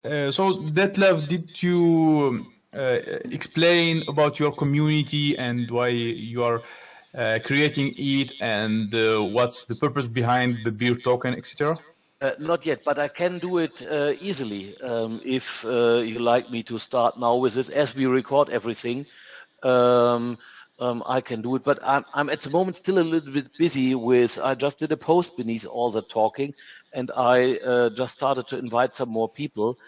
So Detlef, did you explain about your community and why you are creating it, and what's the purpose behind the beer token, etc.? Not yet, but I can do it easily if you like me to start now with this. As we record everything, um, I can do it. But I'm at the moment still a little bit busy with. I just did a post beneath all the talking, and I just started to invite some more people.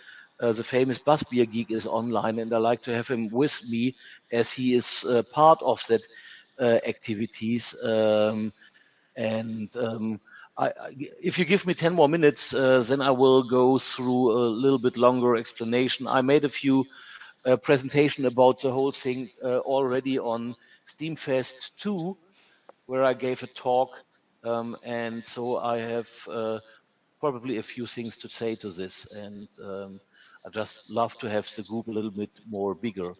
The famous Bus Beer Geek is online, and I like to have him with me as he is part of that activities. And if you give me 10 more minutes, then I will go through a little bit longer explanation. I made a few presentation about the whole thing already on Steamfest 2, where I gave a talk. And so I have probably a few things to say to this. And I just love to have the group a little bit more bigger.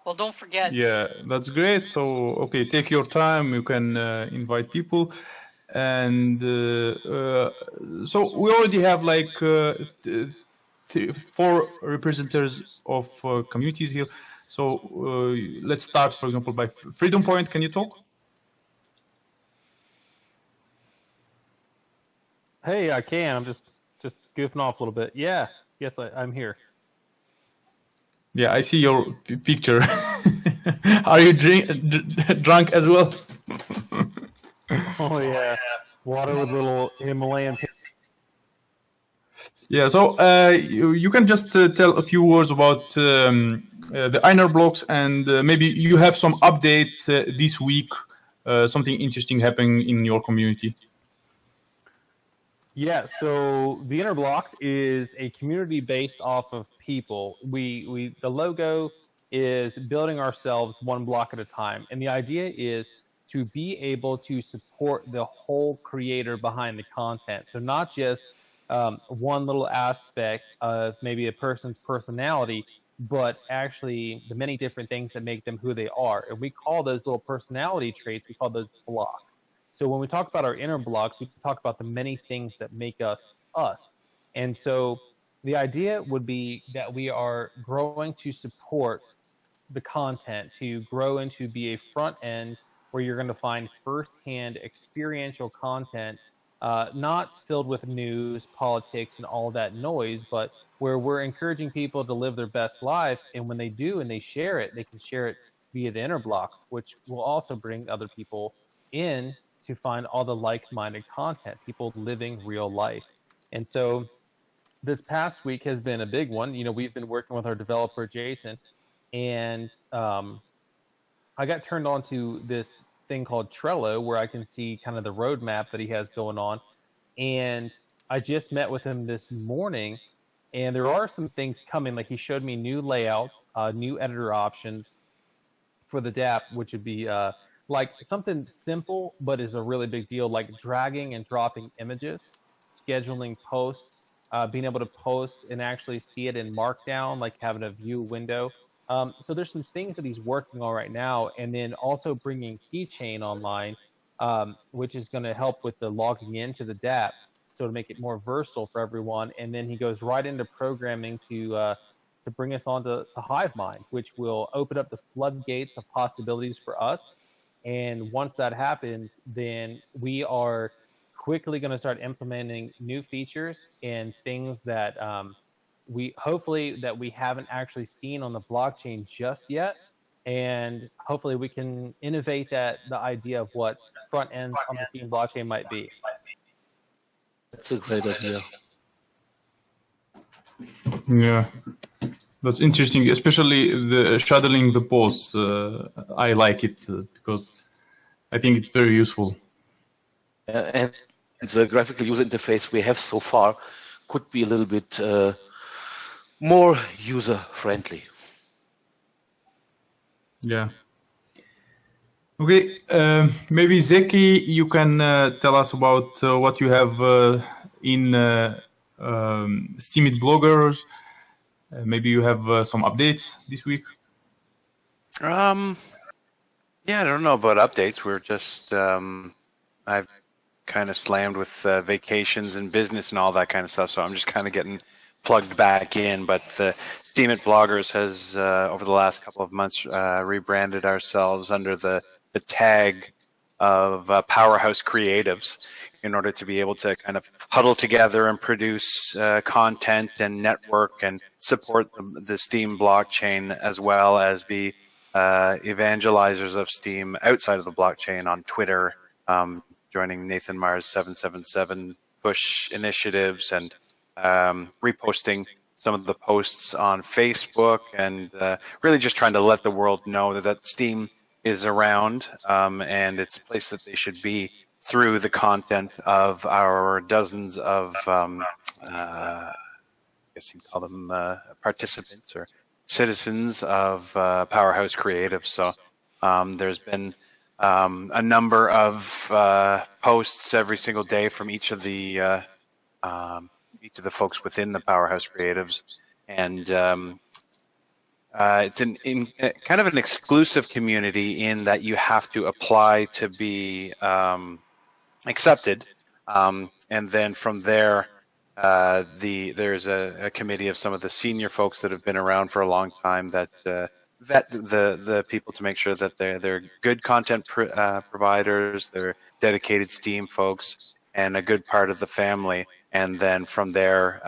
Well, don't forget. Yeah, that's great. So, okay, take your time. You can invite people. And so we already have like 4 representatives of communities here. So let's start, for example, by Freedom Point. Can you talk? Hey, I can. I'm just goofing off a little bit. Yeah. Yes, I'm here. Yeah, I see your picture. Are you drunk as well? Oh yeah, water with little Himalayan. Yeah, so you can just tell a few words about the inner blocks, and maybe you have some updates this week, something interesting happening in your community. Yeah, so the Inner Blocks is a community based off of people. The logo is building ourselves one block at a time, and the idea is to be able to support the whole creator behind the content. So not just one little aspect of maybe a person's personality, but actually the many different things that make them who they are. And we call those little personality traits, we call those blocks. So when we talk about our inner blocks, we talk about the many things that make us us. And so the idea would be that we are growing to support the content, to grow into be a front end where you're going to find firsthand experiential content, not filled with news, politics, and all that noise, but where we're encouraging people to live their best life. And when they do and they share it, they can share it via the inner blocks, which will also bring other people in to find all the like-minded content, people living real life. And so this past week has been a big one. You know, we've been working with our developer, Jason, and I got turned on to this thing called Trello where I can see kind of the roadmap that he has going on. And I just met with him this morning, and there are some things coming. Like he showed me new layouts, new editor options for the DApp, which would be like something simple, but is a really big deal, like dragging and dropping images, scheduling posts, being able to post and actually see it in Markdown, like having a view window. So there's some things that he's working on right now, and then also bringing Keychain online, which is going to help with the logging into the DApp, so to make it more versatile for everyone. And then he goes right into programming to bring us on to HiveMind, which will open up the floodgates of possibilities for us. And once that happens, then we are quickly going to start implementing new features and things that we haven't actually seen on the blockchain just yet. And hopefully we can innovate the idea of what front end on the Steem blockchain might be. That's a great idea. Yeah, that's interesting, especially the shadowing the posts. I like it because I think it's very useful. And the graphical user interface we have so far could be a little bit more user-friendly. Yeah. Okay, maybe Zeki, you can tell us about what you have in Steemit bloggers. Maybe you have some updates this week. Yeah, I don't know about updates. We're just I've kind of slammed with vacations and business and all that kind of stuff, so I'm just kind of getting plugged back in. But the Steam Bloggers has over the last couple of months rebranded ourselves under the tag of Powerhouse Creatives, in order to be able to kind of huddle together and produce content and network and support the Steem blockchain, as well as be evangelizers of Steem outside of the blockchain on Twitter, joining Nathan Myers 777 push initiatives, and reposting some of the posts on Facebook, and really just trying to let the world know that Steem is around, and it's a place that they should be through the content of our dozens of, I guess you'd call them participants or citizens of Powerhouse Creative. So there's been a number of posts every single day from each of the folks within the Powerhouse Creatives, and it's kind of an exclusive community in that you have to apply to be accepted, and then from there, there's a committee of some of the senior folks that have been around for a long time that vet the people to make sure that they're good content providers, they're dedicated Steem folks, and a good part of the family. And then from there,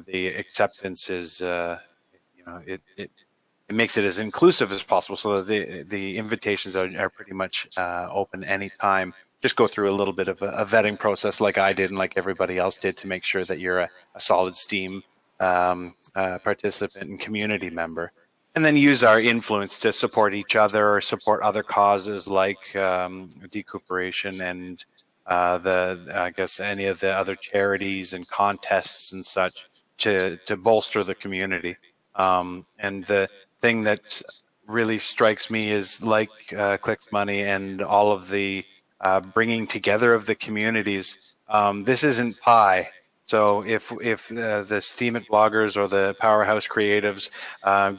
the acceptance is, it makes it as inclusive as possible, so that the invitations are pretty much open anytime. Just go through a little bit of a vetting process, like I did and like everybody else did, to make sure that you're a solid Steem participant and community member. And then use our influence to support each other or support other causes like decuperation and I guess any of the other charities and contests and such, to bolster the community. And the thing that really strikes me is, like Clicks Money and all of the bringing together of the communities, this isn't pie. So if the Steem Bloggers or the Powerhouse Creatives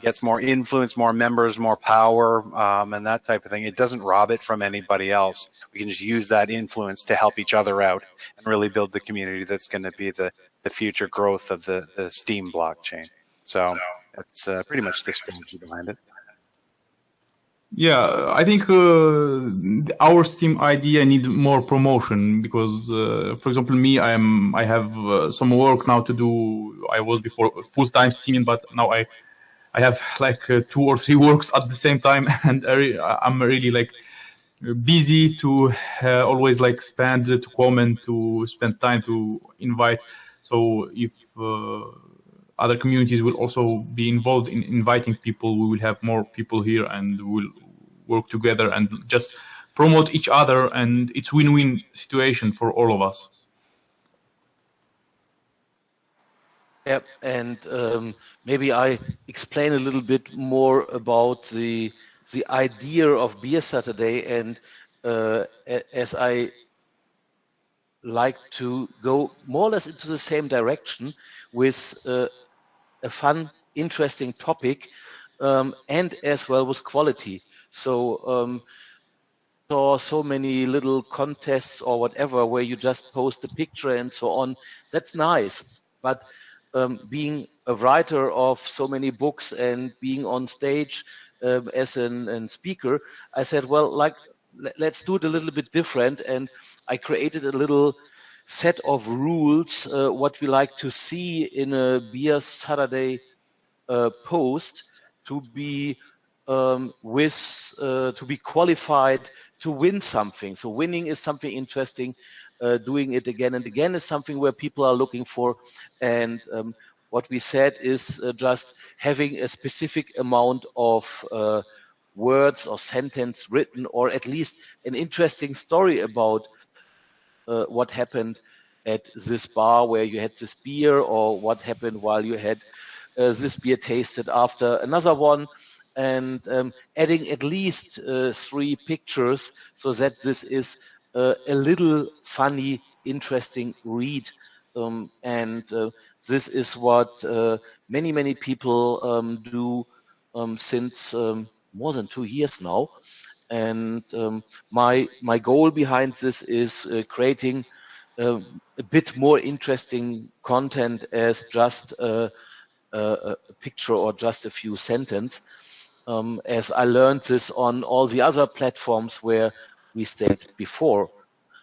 gets more influence, more members, more power, and that type of thing, it doesn't rob it from anybody else. We can just use that influence to help each other out and really build the community that's going to be the future growth of the Steem blockchain. So that's pretty much the strategy behind it. Yeah, I think our Steam idea need more promotion because, for example, me, I have some work now to do. I was before full-time Steaming, but now I have like 2 or 3 works at the same time, and I'm really like busy to always like spend to comment, to spend time to invite. So if other communities will also be involved in inviting people, we will have more people here, and we'll work together and just promote each other, and it's win-win situation for all of us. Yeah, and maybe I explain a little bit more about the idea of Beer Saturday, and as I like to go more or less into the same direction with a fun, interesting topic, and as well with quality. So saw so many little contests or whatever where you just post a picture and so on. That's nice, but being a writer of so many books and being on stage as a speaker, I said, well, like, let's do it a little bit different. And I created a little set of rules, what we like to see in a Beer Saturday post, to be to be qualified to win something. So winning is something interesting. Doing it again and again is something where people are looking for. And what we said is just having a specific amount of words or sentence written, or at least an interesting story about what happened at this bar where you had this beer, or what happened while you had this beer tasted after another one, and adding at least 3 pictures, so that this is a little funny, interesting read. And this is what many people do since more than 2 years now. And my goal behind this is creating a bit more interesting content as just a picture or just a few sentences. As I learned this on all the other platforms where we stayed before.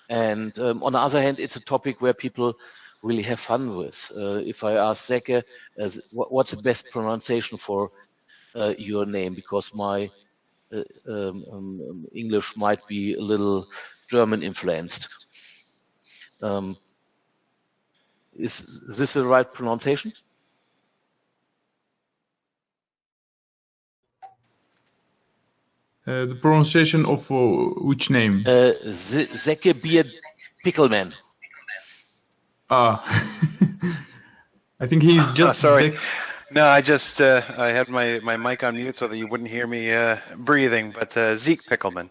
And on the other hand, it's a topic where people really have fun with. If I ask Zeke, what's the best pronunciation for your name? Because my English might be a little German influenced. Is this the right pronunciation? The pronunciation of which name? Zeke Beer Pickleman. Ah, I think he's just sorry. Zek. No, I just I had my mic on mute so that you wouldn't hear me breathing. But Zeke Pickleman.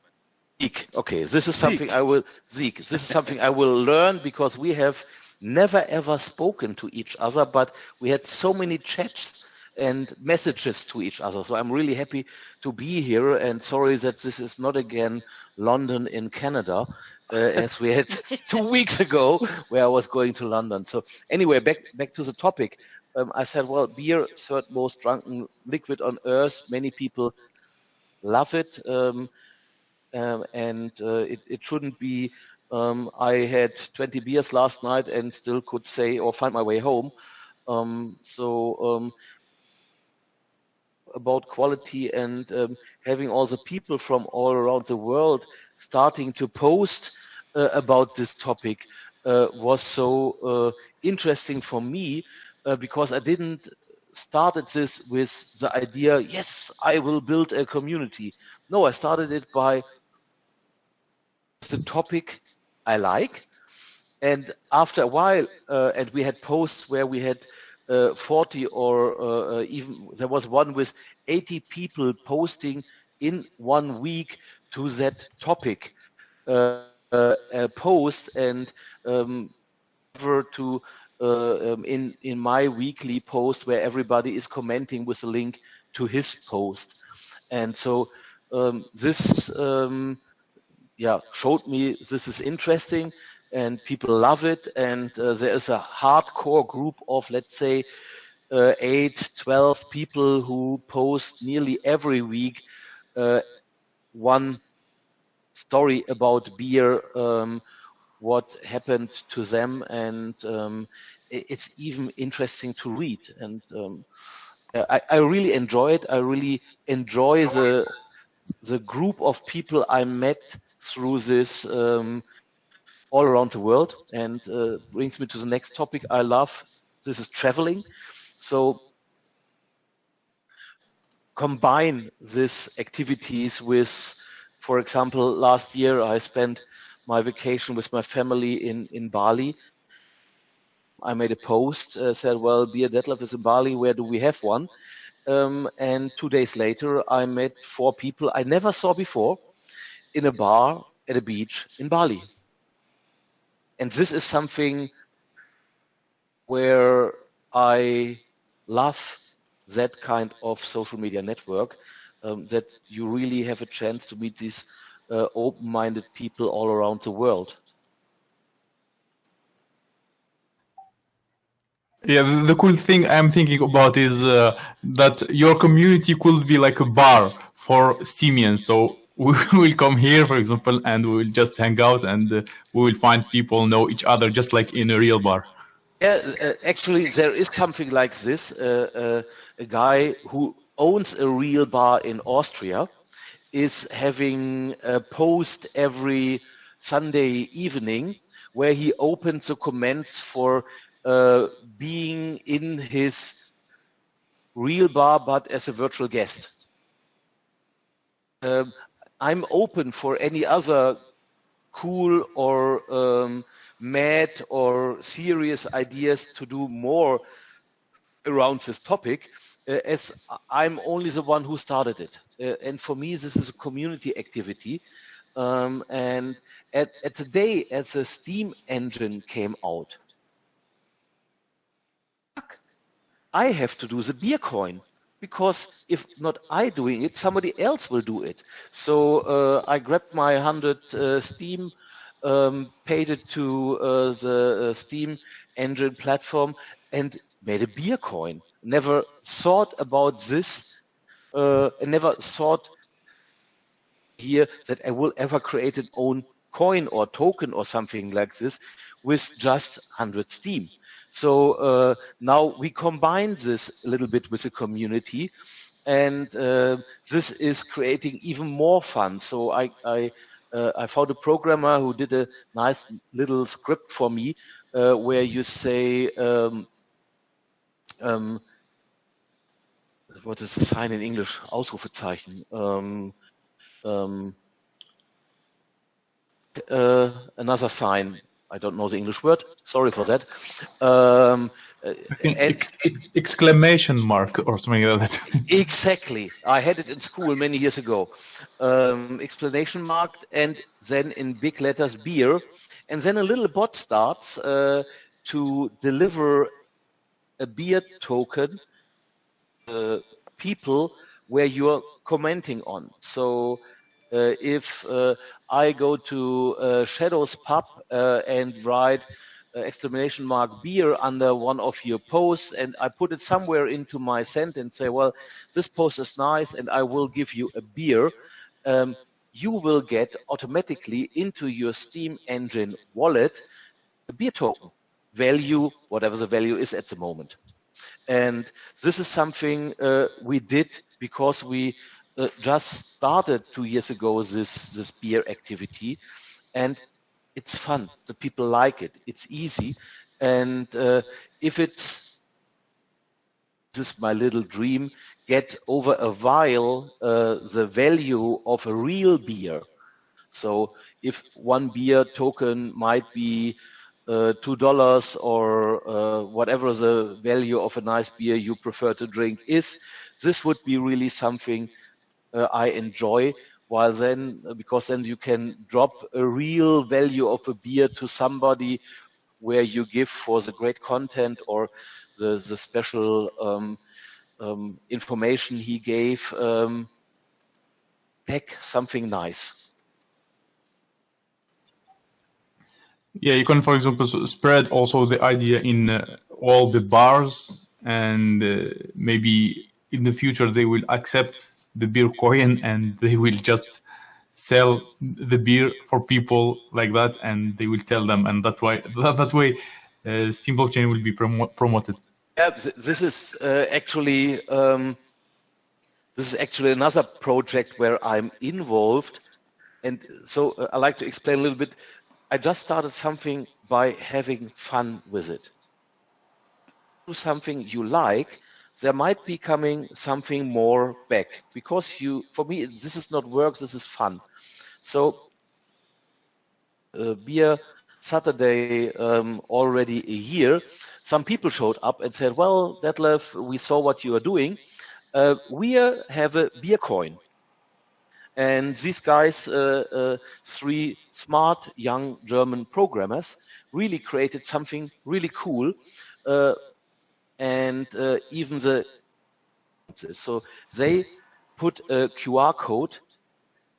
Zeke. Okay, this is something I will Zeke. This is something I will learn because we have never ever spoken to each other, but we had so many chats and messages to each other. So I'm really happy to be here, and sorry that this is not again London in Canada, as we had 2 weeks ago where I was going to London. So anyway, back to the topic. I said, well, beer, third most drunken liquid on earth. Many people love it. And it shouldn't be. I had 20 beers last night and still could say or find my way home. About quality and having all the people from all around the world starting to post about this topic was so interesting for me because I didn't started this with the idea, yes, I will build a community. No, I started it by the topic I like. And after a while, and we had posts where we had 40 or even there was one with 80 people posting in 1 week to that topic post, and over to in my weekly post where everybody is commenting with a link to his post. And so this showed me this is interesting and people love it. And there is a hardcore group of, let's say, 8-12 people who post nearly every week one story about beer, what happened to them, and it's even interesting to read. And I really enjoy it. I really enjoy the group of people I met through this all around the world, and brings me to the next topic I love. This is traveling. So combine these activities with, for example, last year I spent my vacation with my family in Bali. I made a post, said, well, Beer Detlef is in Bali, where do we have one? And 2 days later, I met 4 people I never saw before in a bar at a beach in Bali. And this is something where I love that kind of social media network, that you really have a chance to meet these open-minded people all around the world. Yeah, the cool thing I'm thinking about is that your community could be like a bar for Steemians. So we will come here, for example, and we will just hang out, and we will find people know each other just like in a real bar. Yeah, actually, there is something like this. A guy who owns a real bar in Austria is having a post every Sunday evening where he opens the comments for being in his real bar but as a virtual guest. I'm open for any other cool or mad or serious ideas to do more around this topic, as I'm only the one who started it. And for me, this is a community activity. And at the day as the Steam engine came out, I have to do the beer coin, because if not I doing it, somebody else will do it. So I grabbed my 100 Steam paid it to the Steem Engine platform, and made a beer coin. Never thought about this, and never thought here that I will ever create an own coin or token or something like this with just 100 Steem. So now we combine this a little bit with the community, and this is creating even more fun. So I found a programmer who did a nice little script for me where you say, what is the sign in English? Ausrufezeichen. Another sign. I don't know the English word. Sorry for that. I think exclamation mark or something like that. Exactly. I had it in school many years ago. Explanation mark, and then in big letters beer, and then a little bot starts to deliver a beer token people where you're commenting on. So if I go to Shadow's Pub and write exclamation mark beer under one of your posts, and I put it somewhere into my sentence, say, well, this post is nice and I will give you a beer, you will get automatically into your Steem Engine wallet a beer token, value, whatever the value is at the moment. And this is something we did because we just started 2 years ago this beer activity, and it's fun. The people like it. It's easy, and if it's, this is my little dream, get over a while the value of a real beer. So if one beer token might be $2 or whatever the value of a nice beer you prefer to drink is, this would be really something I enjoy. While then, because then you can drop a real value of a beer to somebody where you give for the great content or the special information he gave, back something nice. Yeah, you can, for example, spread also the idea in all the bars, and maybe in the future they will accept the beer coin and they will just sell the beer for people like that, and they will tell them, and that way Steem blockchain will be promoted. Yeah, this is actually another project where I'm involved, and so I like to explain a little bit. I just started something by having fun with it. Do something you like, there might be coming something more back, because for me, this is not work, this is fun. So Beer Saturday already a year, some people showed up and said, well, Detlef, we saw what you are doing. We have a beer coin. And these guys, 3 smart young German programmers, really created something really cool. And even so they put a QR code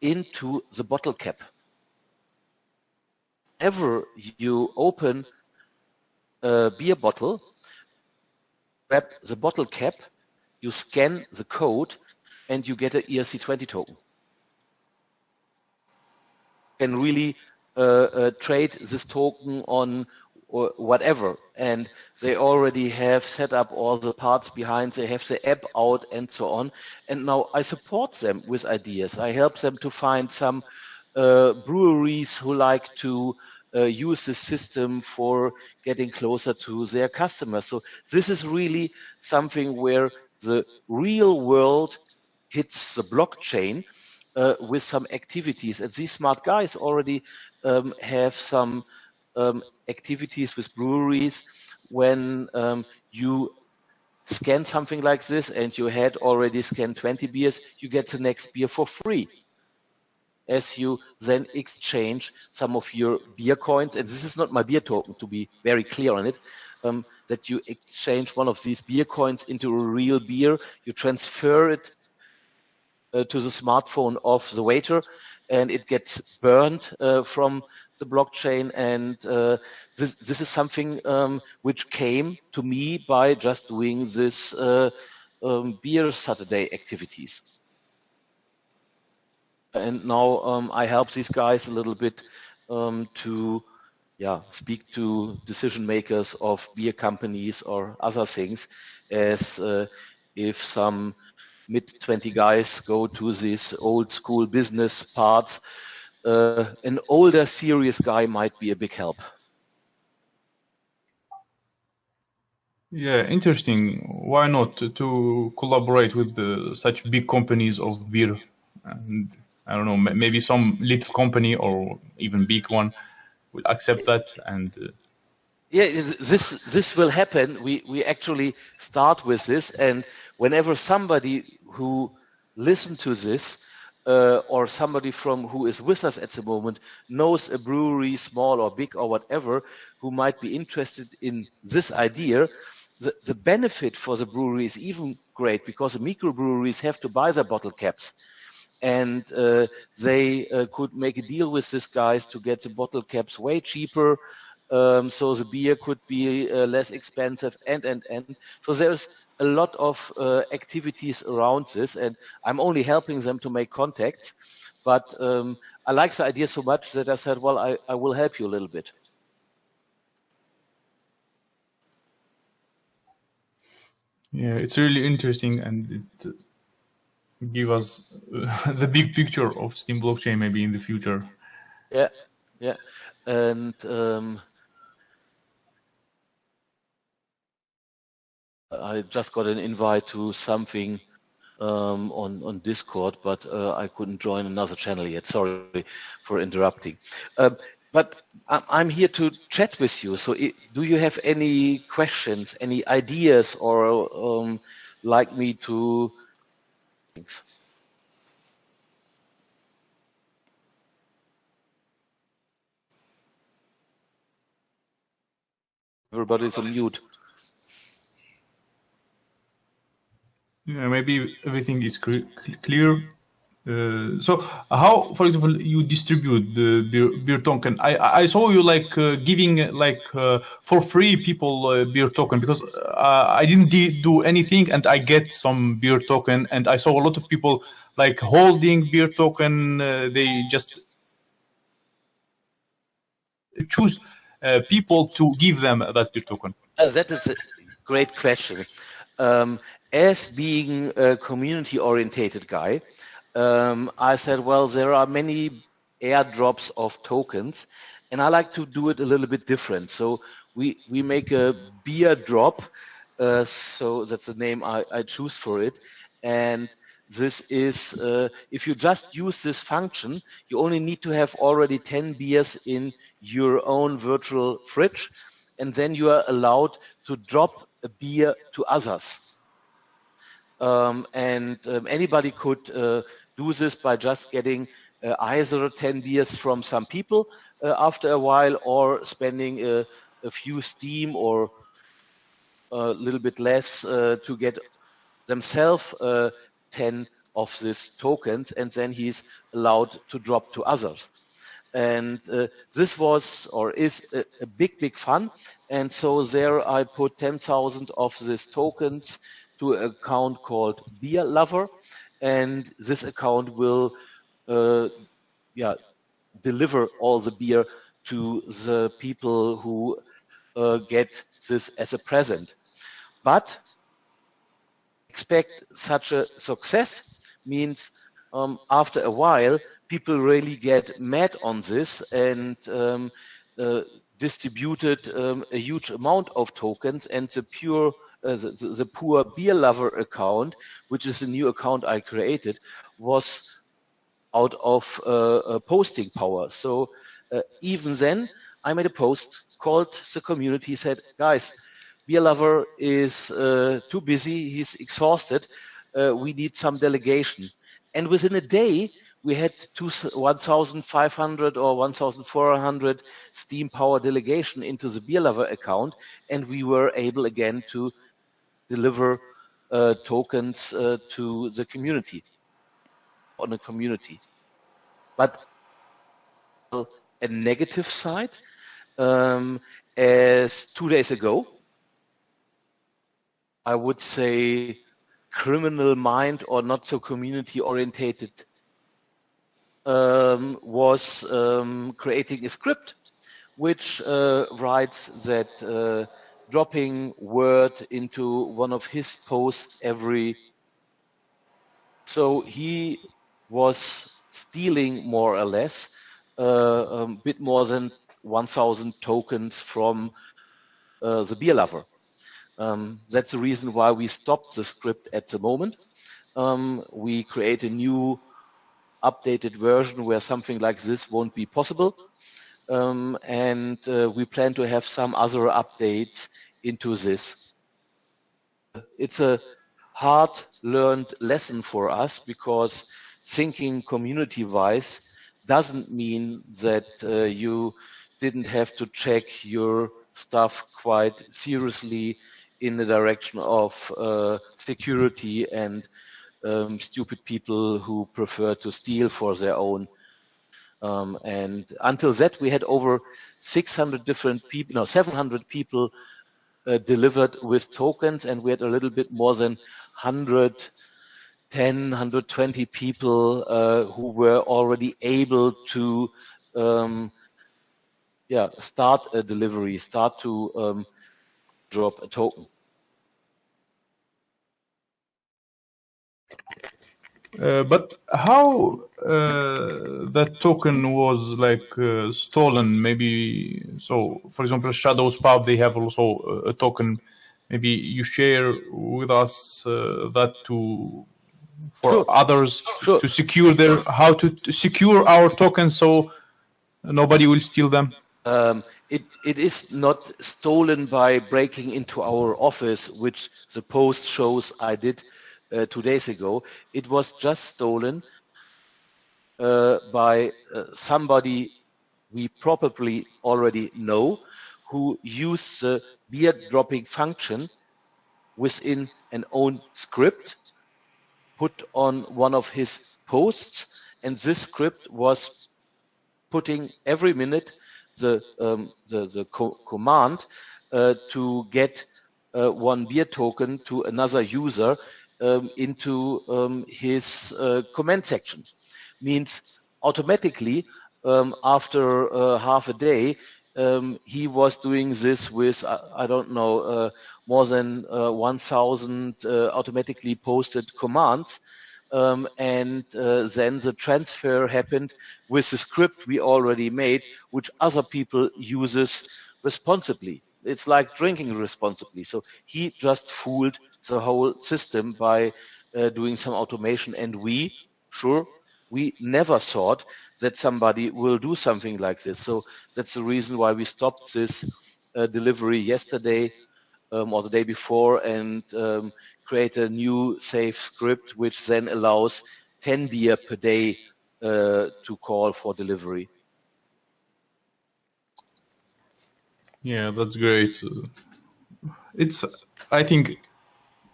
into the bottle cap. Whenever you open a beer bottle, grab the bottle cap, you scan the code, and you get an ERC20 token. Can really trade this token on whatever, and they already have set up all the parts behind, they have the app out and so on, and now I support them with ideas. I help them to find some breweries who like to use this system for getting closer to their customers. So this is really something where the real world hits the blockchain with some activities. And these smart guys already have some activities with breweries. When you scan something like this and you had already scanned 20 beers, you get the next beer for free, as you then exchange some of your beer coins. And this is not my beer token, to be very clear on it, that you exchange one of these beer coins into a real beer, you transfer it to the smartphone of the waiter, and it gets burned from the blockchain. And this is something which came to me by just doing this beer Saturday activities. And now I help these guys a little bit to speak to decision makers of beer companies or other things, as if some mid-20 guys go to these old school business parts, an older serious guy might be a big help. Yeah, interesting. Why not to collaborate with such big companies of beer? And I don't know, maybe some little company or even big one will accept that. And yeah, this will happen. We actually start with this, and whenever somebody who listens to this or somebody from who is with us at the moment knows a brewery, small or big or whatever, who might be interested in this idea, the benefit for the brewery is even great, because the microbreweries have to buy their bottle caps. And they could make a deal with these guys to get the bottle caps way cheaper, so the beer could be less expensive, and. So there's a lot of activities around this, and I'm only helping them to make contacts. But I like the idea so much that I said, well, I will help you a little bit. yeah, it's really interesting, and it give us the big picture of Steem blockchain maybe in the future. Yeah, yeah, and I just got an invite to something on Discord, but I couldn't join another channel yet. Sorry for interrupting. But I'm here to chat with you. So do you have any questions, any ideas, or like me to? Thanks. Everybody's on mute. Yeah, maybe everything is clear. So how, for example, you distribute the beer token? I saw you like giving for free people beer token, because I didn't do anything and I get some beer token, and I saw a lot of people like holding beer token. They just choose people to give them that beer token. That is a great question. As being a community-orientated guy, I said, well, there are many airdrops of tokens, and I like to do it a little bit different. So we make a beer drop, so that's the name I choose for it. And this is, if you just use this function, you only need to have already 10 beers in your own virtual fridge, and then you are allowed to drop a beer to others. Anybody could do this by just getting either 10 beers from some people after a while, or spending a few Steem or a little bit less to get themselves 10 of these tokens, and then he's allowed to drop to others. And this was or is a big fun. And so there I put 10,000 of these tokens to an account called Beer Lover, and this account will deliver all the beer to the people who get this as a present. But expect such a success means after a while people really get mad on this and distributed a huge amount of tokens, and the poor beer lover account, which is a new account I created, was out of posting power. So even then I made a post, called the community, said, guys, beer lover is too busy, he's exhausted, we need some delegation. And within a day we had 1,500 or 1,400 Steem power delegation into the beer lover account, and we were able again to deliver tokens to the community, on a community. But a negative side, as 2 days ago, I would say criminal mind or not so community orientated was creating a script which writes that dropping word into one of his posts every. So he was stealing more or less a bit more than 1,000 tokens from the beer lover. That's the reason why we stopped the script at the moment. We create a new updated version where something like this won't be possible. And we plan to have some other updates into this. It's a hard learned lesson for us because thinking community wise doesn't mean that you didn't have to check your stuff quite seriously in the direction of security and stupid people who prefer to steal for their own. And until that, we had over 600 different people, no, 700 people delivered with tokens, and we had a little bit more than 110, 120 people who were already able to start a delivery, start to drop a token. But how that token was like stolen? Maybe so. For example, Shadows Pub, they have also a token. Maybe you share with us that for Sure. others Sure. to secure their how to secure our tokens so nobody will steal them. It is not stolen by breaking into our office, which the post shows I did 2 days ago. It was just stolen by somebody we probably already know who used the beer dropping function within an own script put on one of his posts, and this script was putting every minute the command to get one beer token to another user into his comment section. Means automatically after half a day he was doing this with I don't know more than 1,000 automatically posted commands. And then the transfer happened with the script we already made, which other people uses responsibly. It's like drinking responsibly. So he just fooled the whole system by doing some automation. And we never thought that somebody will do something like this. So that's the reason why we stopped this delivery yesterday or the day before and create a new safe script which then allows 10 beer per day to call for delivery. Yeah, that's great. It's, I think,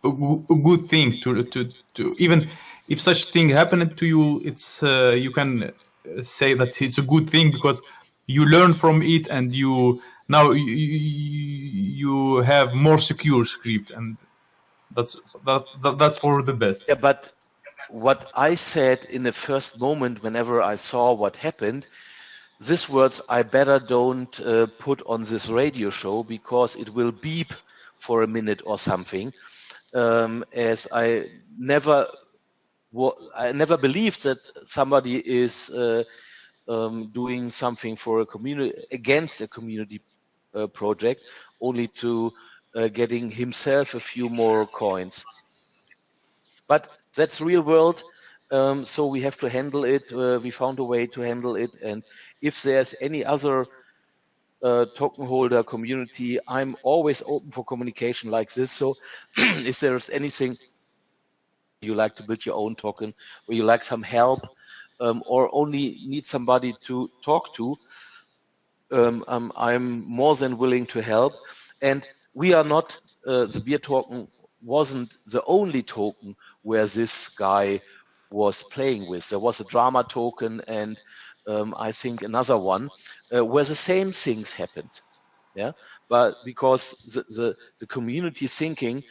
a good thing to even if such thing happened to you, it's you can say that it's a good thing because you learn from it and you now you have more secure script, and that's for the best. Yeah, but what I said in the first moment whenever I saw what happened, these words I better don't put on this radio show because it will beep for a minute or something. As I never believed that somebody is doing something for a community against a community project, only to getting himself a few more coins. But that's real world, so we have to handle it. We found a way to handle it, and if there's any other token holder community, I'm always open for communication like this. So if there's anything you like to build your own token, or you like some help, or only need somebody to talk to, I'm more than willing to help. And we are not, the beer token wasn't the only token where this guy was playing with. There was a drama token and I think another one where the same things happened. Yeah, but because the community thinking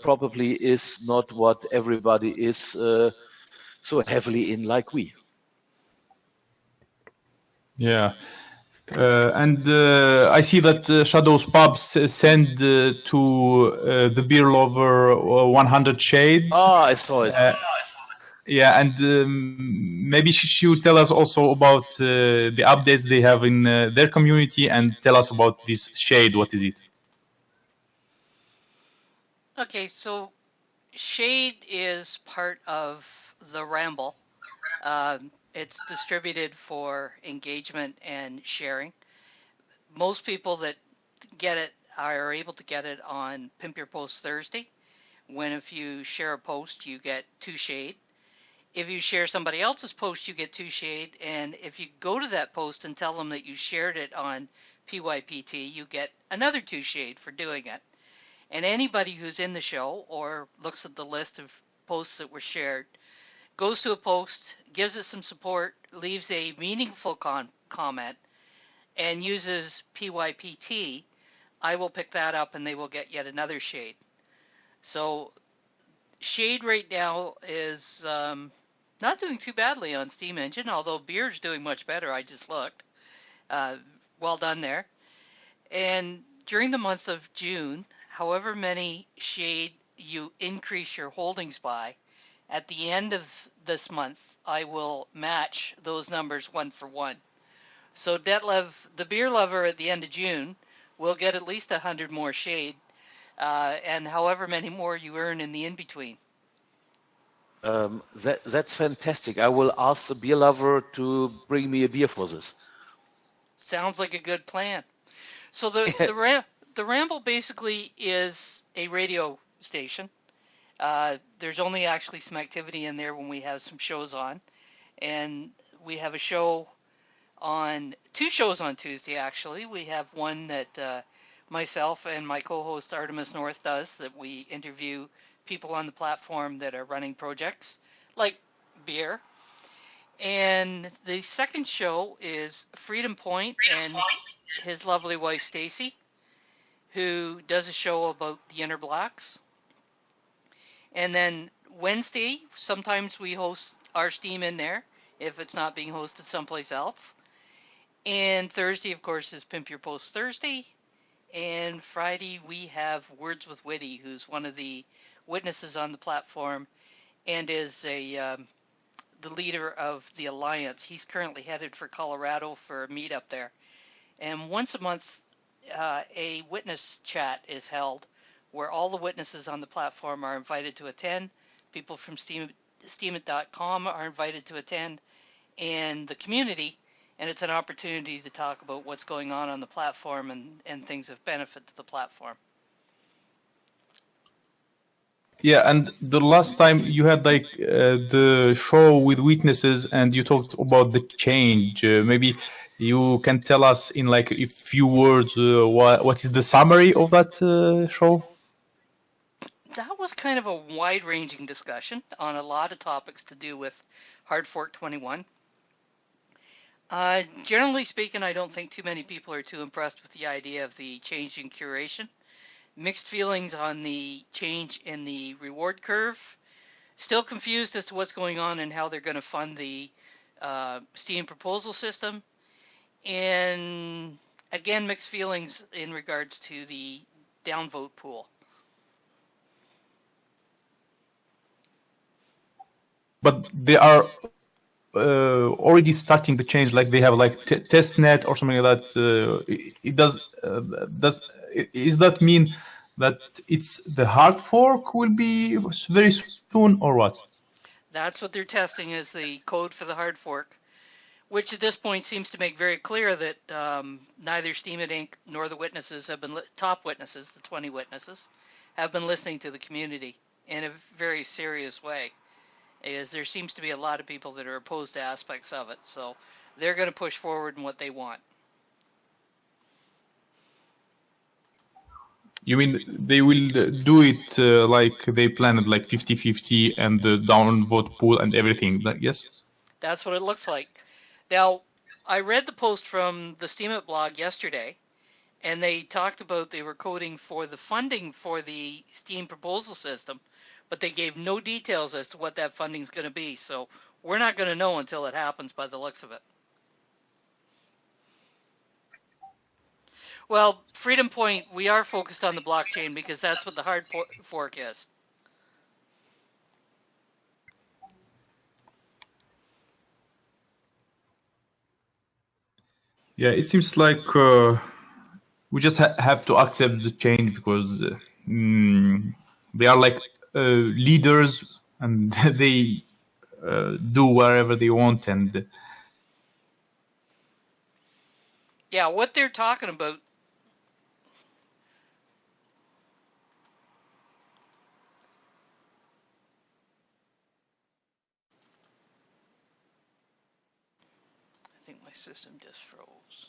probably is not what everybody is so heavily in like we. Yeah. And I see that Shadow's Pubs send to the beer lover 100 shades. Ah, I saw it. Yeah, and maybe she would tell us also about the updates they have in their community, and tell us about this shade. What is it? Okay, so Shade is part of the Ramble. It's distributed for engagement and sharing. Most people that get it are able to get it on Pimp Your Post Thursday, when if you share a post, you get 2 shade. If you share somebody else's post, you get 2 shade. And if you go to that post and tell them that you shared it on PYPT, you get another 2 shade for doing it. And anybody who's in the show or looks at the list of posts that were shared goes to a post, gives it some support, leaves a meaningful comment, and uses PYPT, I will pick that up and they will get yet another shade. So Shade right now is not doing too badly on Steam Engine, although beer's doing much better. I just looked. Well done there. And during the month of June, however many shade you increase your holdings by, at the end of this month, I will match those numbers 1 for 1. So Detlev, the beer lover at the end of June, will get at least 100 more shade, and however many more you earn in the in-between. That's fantastic. I will ask the beer lover to bring me a beer for this. Sounds like a good plan. So the Ramble basically is a radio station. There's only actually some activity in there when we have some shows on, and we have a show on 2 shows on Tuesday. Actually, we have one that myself and my co-host Artemis North does, that we interview people on the platform that are running projects like beer. And the second show is Freedom Point and his lovely wife Stacy, who does a show about the Inner Blocks. And then Wednesday, sometimes we host our Steam in there if it's not being hosted someplace else. And Thursday, of course, is Pimp Your Post Thursday. And Friday, we have Words with Witty, who's one of the witnesses on the platform and is the leader of the Alliance. He's currently headed for Colorado for a meetup there. And once a month, a witness chat is held where all the witnesses on the platform are invited to attend. People from Steemit.com are invited to attend, and the community. And it's an opportunity to talk about what's going on the platform and things of benefit to the platform. Yeah, and the last time you had like the show with witnesses, and you talked about the change. Maybe you can tell us in like a few words what is the summary of that show? That was kind of a wide-ranging discussion on a lot of topics to do with Hard Fork 21. Generally speaking, I don't think too many people are too impressed with the idea of the change in curation. Mixed feelings on the change in the reward curve. Still confused as to what's going on and how they're going to fund the Steam proposal system. And again, mixed feelings in regards to the downvote pool. But they are already starting the change. Like they have like test net or something like that. It does that mean that it's the hard fork will be very soon, or what? That's what they're testing as the code for the hard fork, which at this point seems to make very clear that neither Steemit Inc. nor the witnesses have been top witnesses, the 20 witnesses, have been listening to the community in a very serious way. As there seems to be a lot of people that are opposed to aspects of it, so they're going to push forward in what they want. You mean they will do it like they planned, like 50-50 and the downvote pool and everything? Yes? That's what it looks like. Now, I read the post from the Steemit blog yesterday, and they talked about they were coding for the funding for the Steam proposal system, but they gave no details as to what that funding is going to be. So we're not going to know until it happens by the looks of it. Well, Freedom Point, we are focused on the blockchain because that's what the hard fork is. Yeah, it seems like we just have to accept the change because they are like leaders and they do whatever they want. And yeah, what they're talking about. I think my system just froze.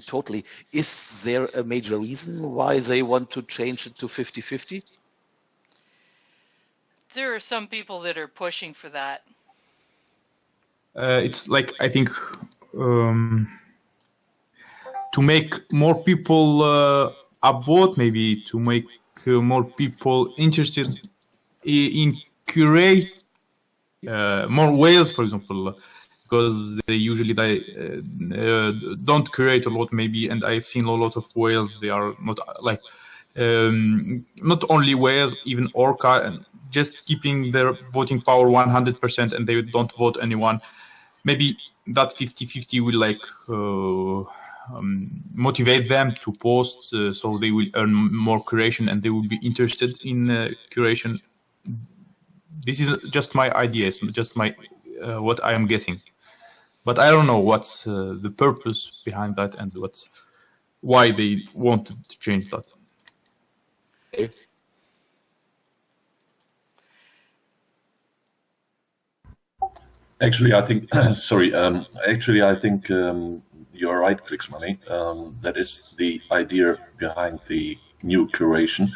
Totally. Is there a major reason why they want to change it to 50-50? There are some people that are pushing for that. It's like, I think, to make more people upvote, maybe to make more people interested in curate more whales, for example, because they usually don't curate a lot, maybe. And I've seen a lot of whales. They are not like not only whales, even orca, and just keeping their voting power 100%, and they don't vote anyone. Maybe that 50-50 will like motivate them to post, so they will earn more curation and they will be interested in curation. This is just my ideas, just my what I am guessing, but I don't know what's the purpose behind that and why they wanted to change that. Okay. Actually, I think, sorry, actually, I think you're right, Kliksmoney. That is the idea behind the new curation.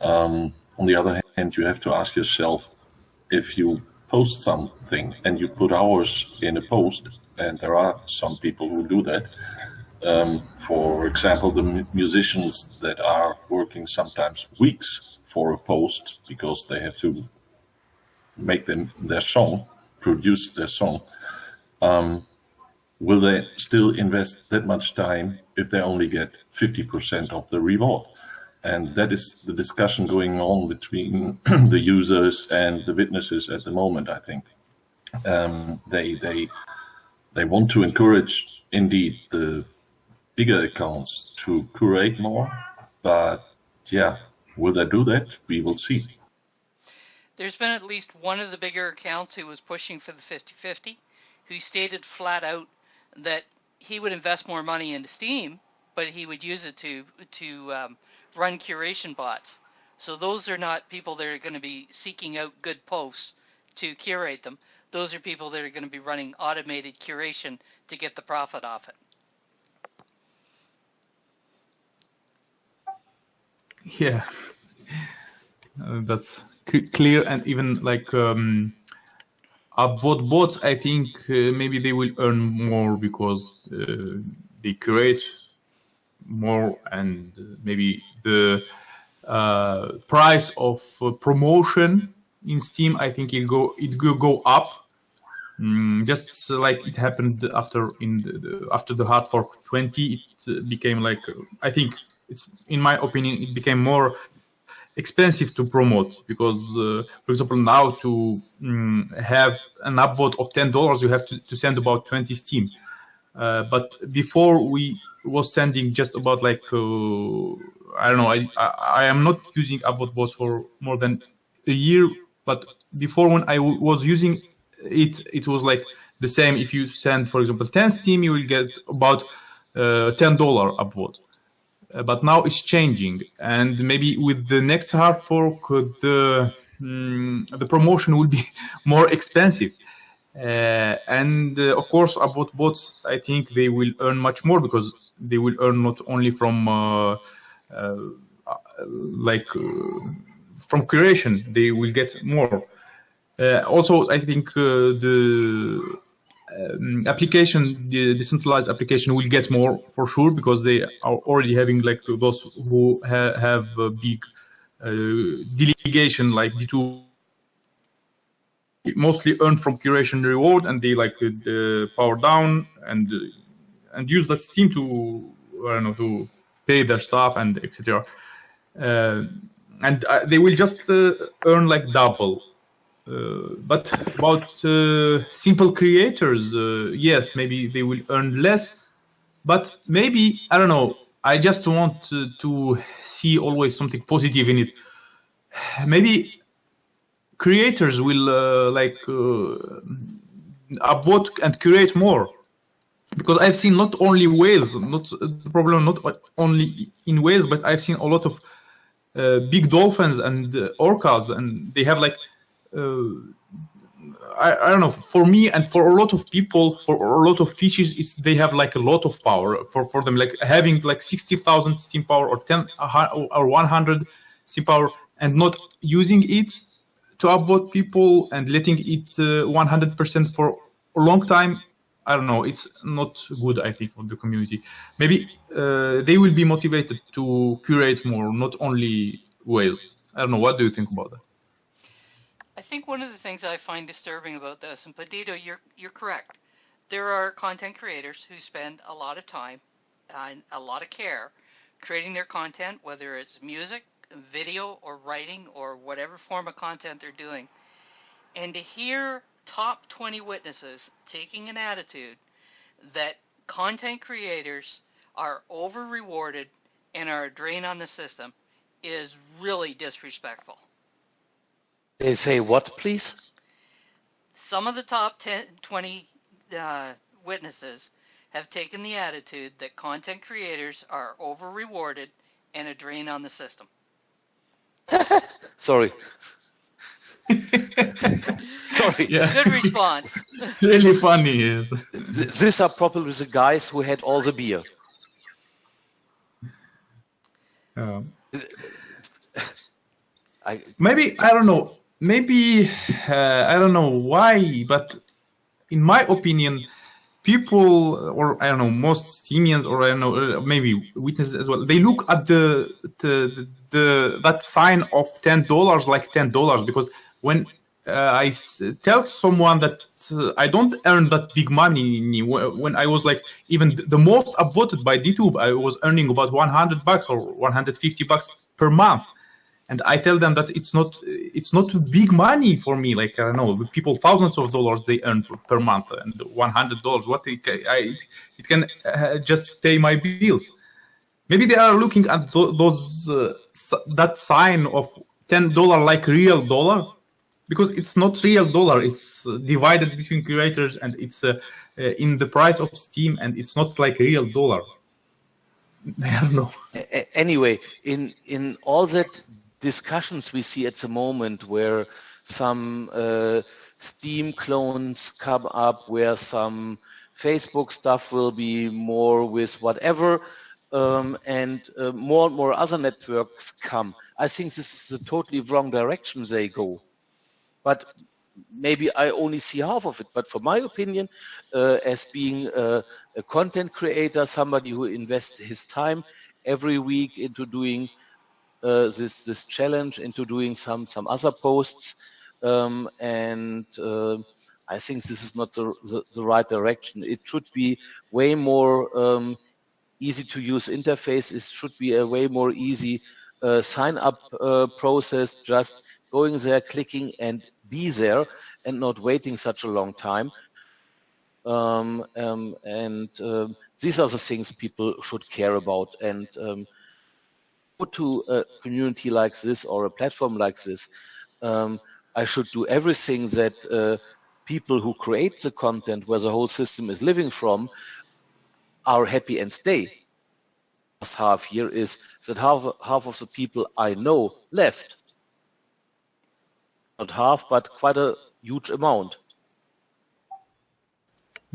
On the other hand, you have to ask yourself, if you post something and you put hours in a post, and there are some people who do that, for example, the musicians that are working sometimes weeks for a post because they have to make their song, produce their song, will they still invest that much time if they only get 50% of the reward? And that is the discussion going on between the users and the witnesses at the moment, I think. They want to encourage, indeed, the bigger accounts to curate more, but yeah, will they do that? We will see. There's been at least one of the bigger accounts who was pushing for the 50-50, who stated flat out that he would invest more money into Steam, but he would use it to run curation bots. So those are not people that are going to be seeking out good posts to curate them. Those are people that are going to be running automated curation to get the profit off it. Yeah, that's clear. And even like upvote bots, I think maybe they will earn more because they curate more, and maybe the price of promotion in Steam, I think it will go up. Just like it happened after the hard fork 20, it became like, I think it's, in my opinion, it became more expensive to promote because, for example, now to have an upvote of $10, you have to send about 20 Steam. But before we was sending just about like I don't know. I am not using upvote bots for more than a year, but before when I was using it, it was like the same. If you send, for example, 10 Steam, you will get about $10 upvote. But now it's changing, and maybe with the next hard fork, the promotion will be more expensive. And of course, about bots, I think they will earn much more because they will earn not only from like from creation, they will get more. Also, I think the the decentralized application will get more for sure because they are already having like those who have a big delegation like D2 mostly earn from curation reward, and they like power down and use that Steem to I don't know to pay their staff and etc. And they will just earn like double. But about simple creators, yes, maybe they will earn less, but maybe I don't know. I just want to see always something positive in it. Maybe creators will upvote and create more, because I've seen not only whales, not the problem, not only in whales, but I've seen a lot of big dolphins and orcas, and they have like I don't know, for me and for a lot of people, for a lot of fishes, it's they have like a lot of power for them, like having like 60,000 Steem power or 10 or 100 Steem power and not using it to upvote people and letting it 100% for a long time. I don't know, it's not good, I think, for the community. Maybe they will be motivated to curate more, not only whales. I don't know, what do you think about that? I think one of the things I find disturbing about this, and Pedito, you're correct. There are content creators who spend a lot of time and a lot of care creating their content, whether it's music, video, or writing, or whatever form of content they're doing. And to hear top 20 witnesses taking an attitude that content creators are over rewarded and are a drain on the system is really disrespectful. They say what, please? Some of the top 20 witnesses have taken the attitude that content creators are over rewarded and a drain on the system. Sorry. Sorry. Yeah. Good response. Really funny. Yes. These are probably the guys who had all the beer. Maybe, I don't know. Maybe, I don't know why, but in my opinion, people, or I don't know, most Steemians, or I don't know, maybe witnesses as well, they look at the that sign of $10 like $10, because when I tell someone that I don't earn that big money, when I was like even the most upvoted by DTube, I was earning about $100 or $150 per month. And I tell them that it's not big money for me. Like, I don't know, people thousands of dollars they earn per month, and $100, what it can just pay my bills. Maybe they are looking at those that sign of $10 like real dollar, because it's not real dollar. It's divided between creators, and it's in the price of Steem, and it's not like real dollar. I don't know. Anyway, in all that discussions we see at the moment, where some Steem clones come up, where some Facebook stuff will be more with whatever, and more other networks come. I think this is a totally wrong direction they go. But maybe I only see half of it. But for my opinion, as being a content creator, somebody who invests his time every week into doing this challenge, into doing some other posts, and I think this is not the right direction. It should be way more easy to use interface. It should be a way more easy sign up process, just going there, clicking, and be there, and not waiting such a long time. These are the things people should care about. And to a community like this or a platform like this, I should do everything that people who create the content where the whole system is living from are happy and stay. Last half year is that half of the people I know left. Not half, but quite a huge amount.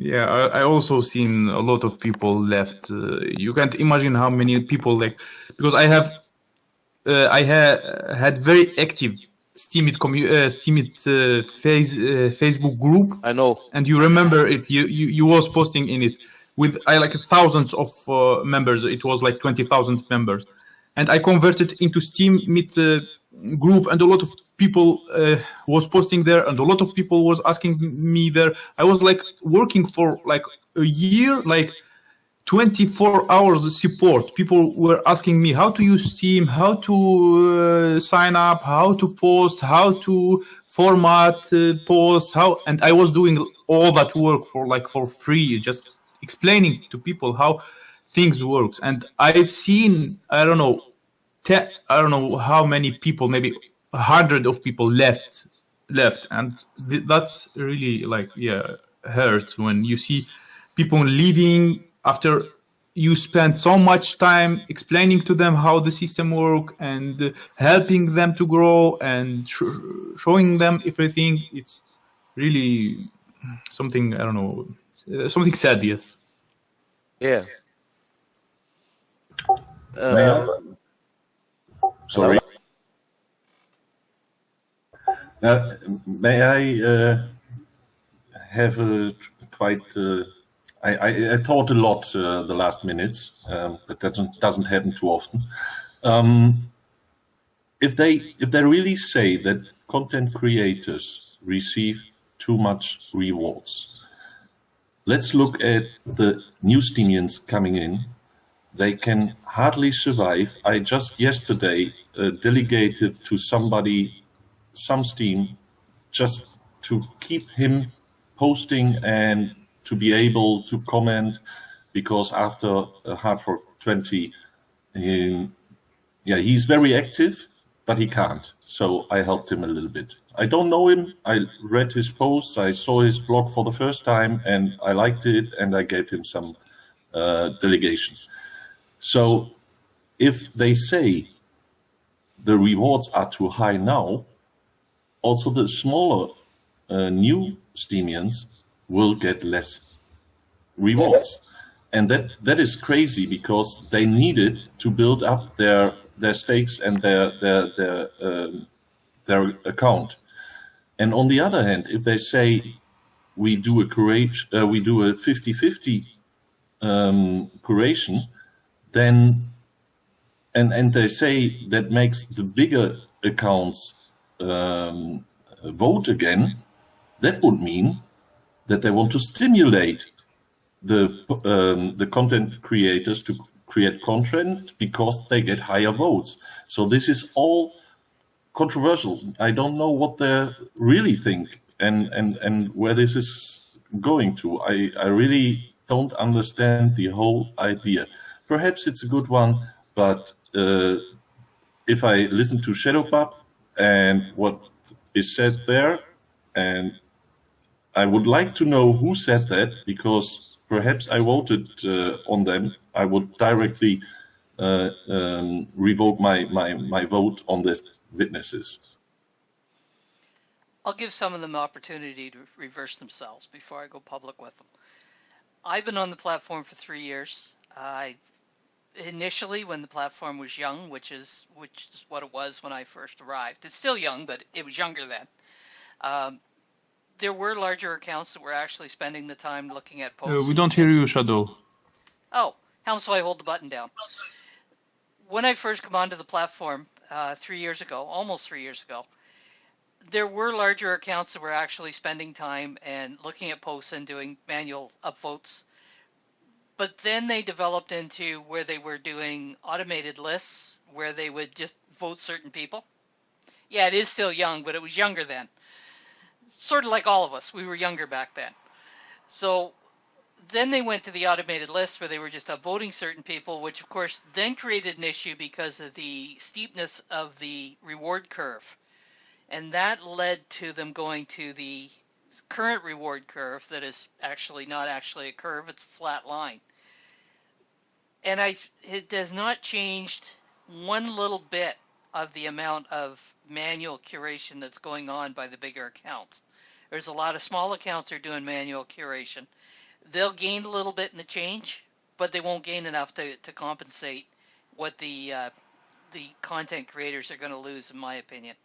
Yeah, I also seen a lot of people left. You can't imagine how many people like, because I had very active Steemit Facebook group, I know. and you remember it. You was posting in it with I like thousands of members. It was like 20,000 members, and I converted into Steam Meet group, and a lot of people was posting there, and a lot of people was asking me there. I was like working for like a year, like 24 hours support. People were asking me how to use Steam, how to sign up, how to post, how to format posts, how, and I was doing all that work for free, just explaining to people how things worked. And I've seen, I don't know how many people, maybe 100 of people left, and that's really like, yeah, hurt when you see people leaving after you spend so much time explaining to them how the system work and helping them to grow and showing them everything. It's really something, I don't know, something sad. Yes. Yeah. May I? Sorry. May I have a quite? I thought a lot the last minutes. That doesn't happen too often. If they really say that content creators receive too much rewards, let's look at the new Steemians coming in. They can hardly survive. I just yesterday delegated to somebody some Steam just to keep him posting and to be able to comment, because after Hard Fork 20, he's very active, but he can't. So I helped him a little bit. I don't know him. I read his posts. I saw his blog for the first time, and I liked it, and I gave him some delegation. So if they say the rewards are too high now, also the smaller new Steemians will get less rewards. And that is crazy, because they needed to build up their stakes and their account. And on the other hand, if they say we do a 50-50 curation, then and they say that makes the bigger accounts vote again, that would mean that they want to stimulate the content creators to create content because they get higher votes. So this is all controversial. I don't know what they really think and where this is going to. I really don't understand the whole idea. Perhaps it's a good one, but if I listen to Shadowpub and what is said there, and I would like to know who said that, because perhaps I voted on them, I would directly revoke my vote on these witnesses. I'll give some of them opportunity to reverse themselves before I go public with them. I've been on the platform for 3 years. Initially, when the platform was young, which is what it was when I first arrived. It's still young, but it was younger then. There were larger accounts that were actually spending the time looking at posts. We don't hear you, Shadow. Oh, how do I hold the button down? When I first come onto the platform 3 years ago, almost 3 years ago, there were larger accounts that were actually spending time and looking at posts and doing manual upvotes. But then they developed into where they were doing automated lists where they would just vote certain people. Yeah, it is still young, but it was younger then. Sort of like all of us. We were younger back then. So then they went to the automated list where they were just upvoting certain people, which of course then created an issue because of the steepness of the reward curve. And that led to them going to the current reward curve that is actually not actually a curve, it's a flat line. And it has not changed one little bit of the amount of manual curation that's going on by the bigger accounts. There's a lot of small accounts that are doing manual curation. they'll gain a little bit in the change, but they won't gain enough to compensate what the content creators are going to lose, in my opinion.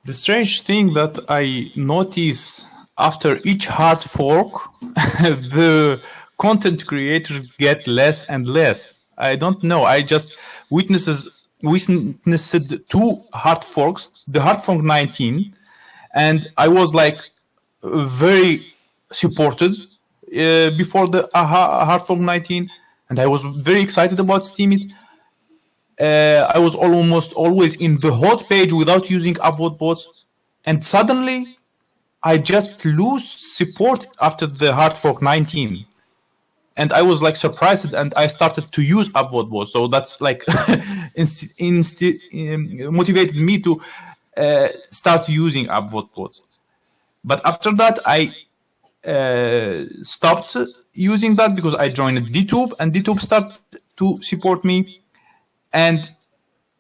The strange thing that I notice after each hard fork, the content creators get less and less. I don't know. I just witnessed two hard forks, the hard fork 19, and I was like very supported before the hard fork 19, and I was very excited about Steemit. I was almost always in the hot page without using upvote bots, and suddenly I just lose support after the hard fork 19, and I was like surprised, and I started to use upvote bots. So that's like motivated me to start using upvote bots. But after that, I stopped using that because I joined DTube, and DTube started to support me. And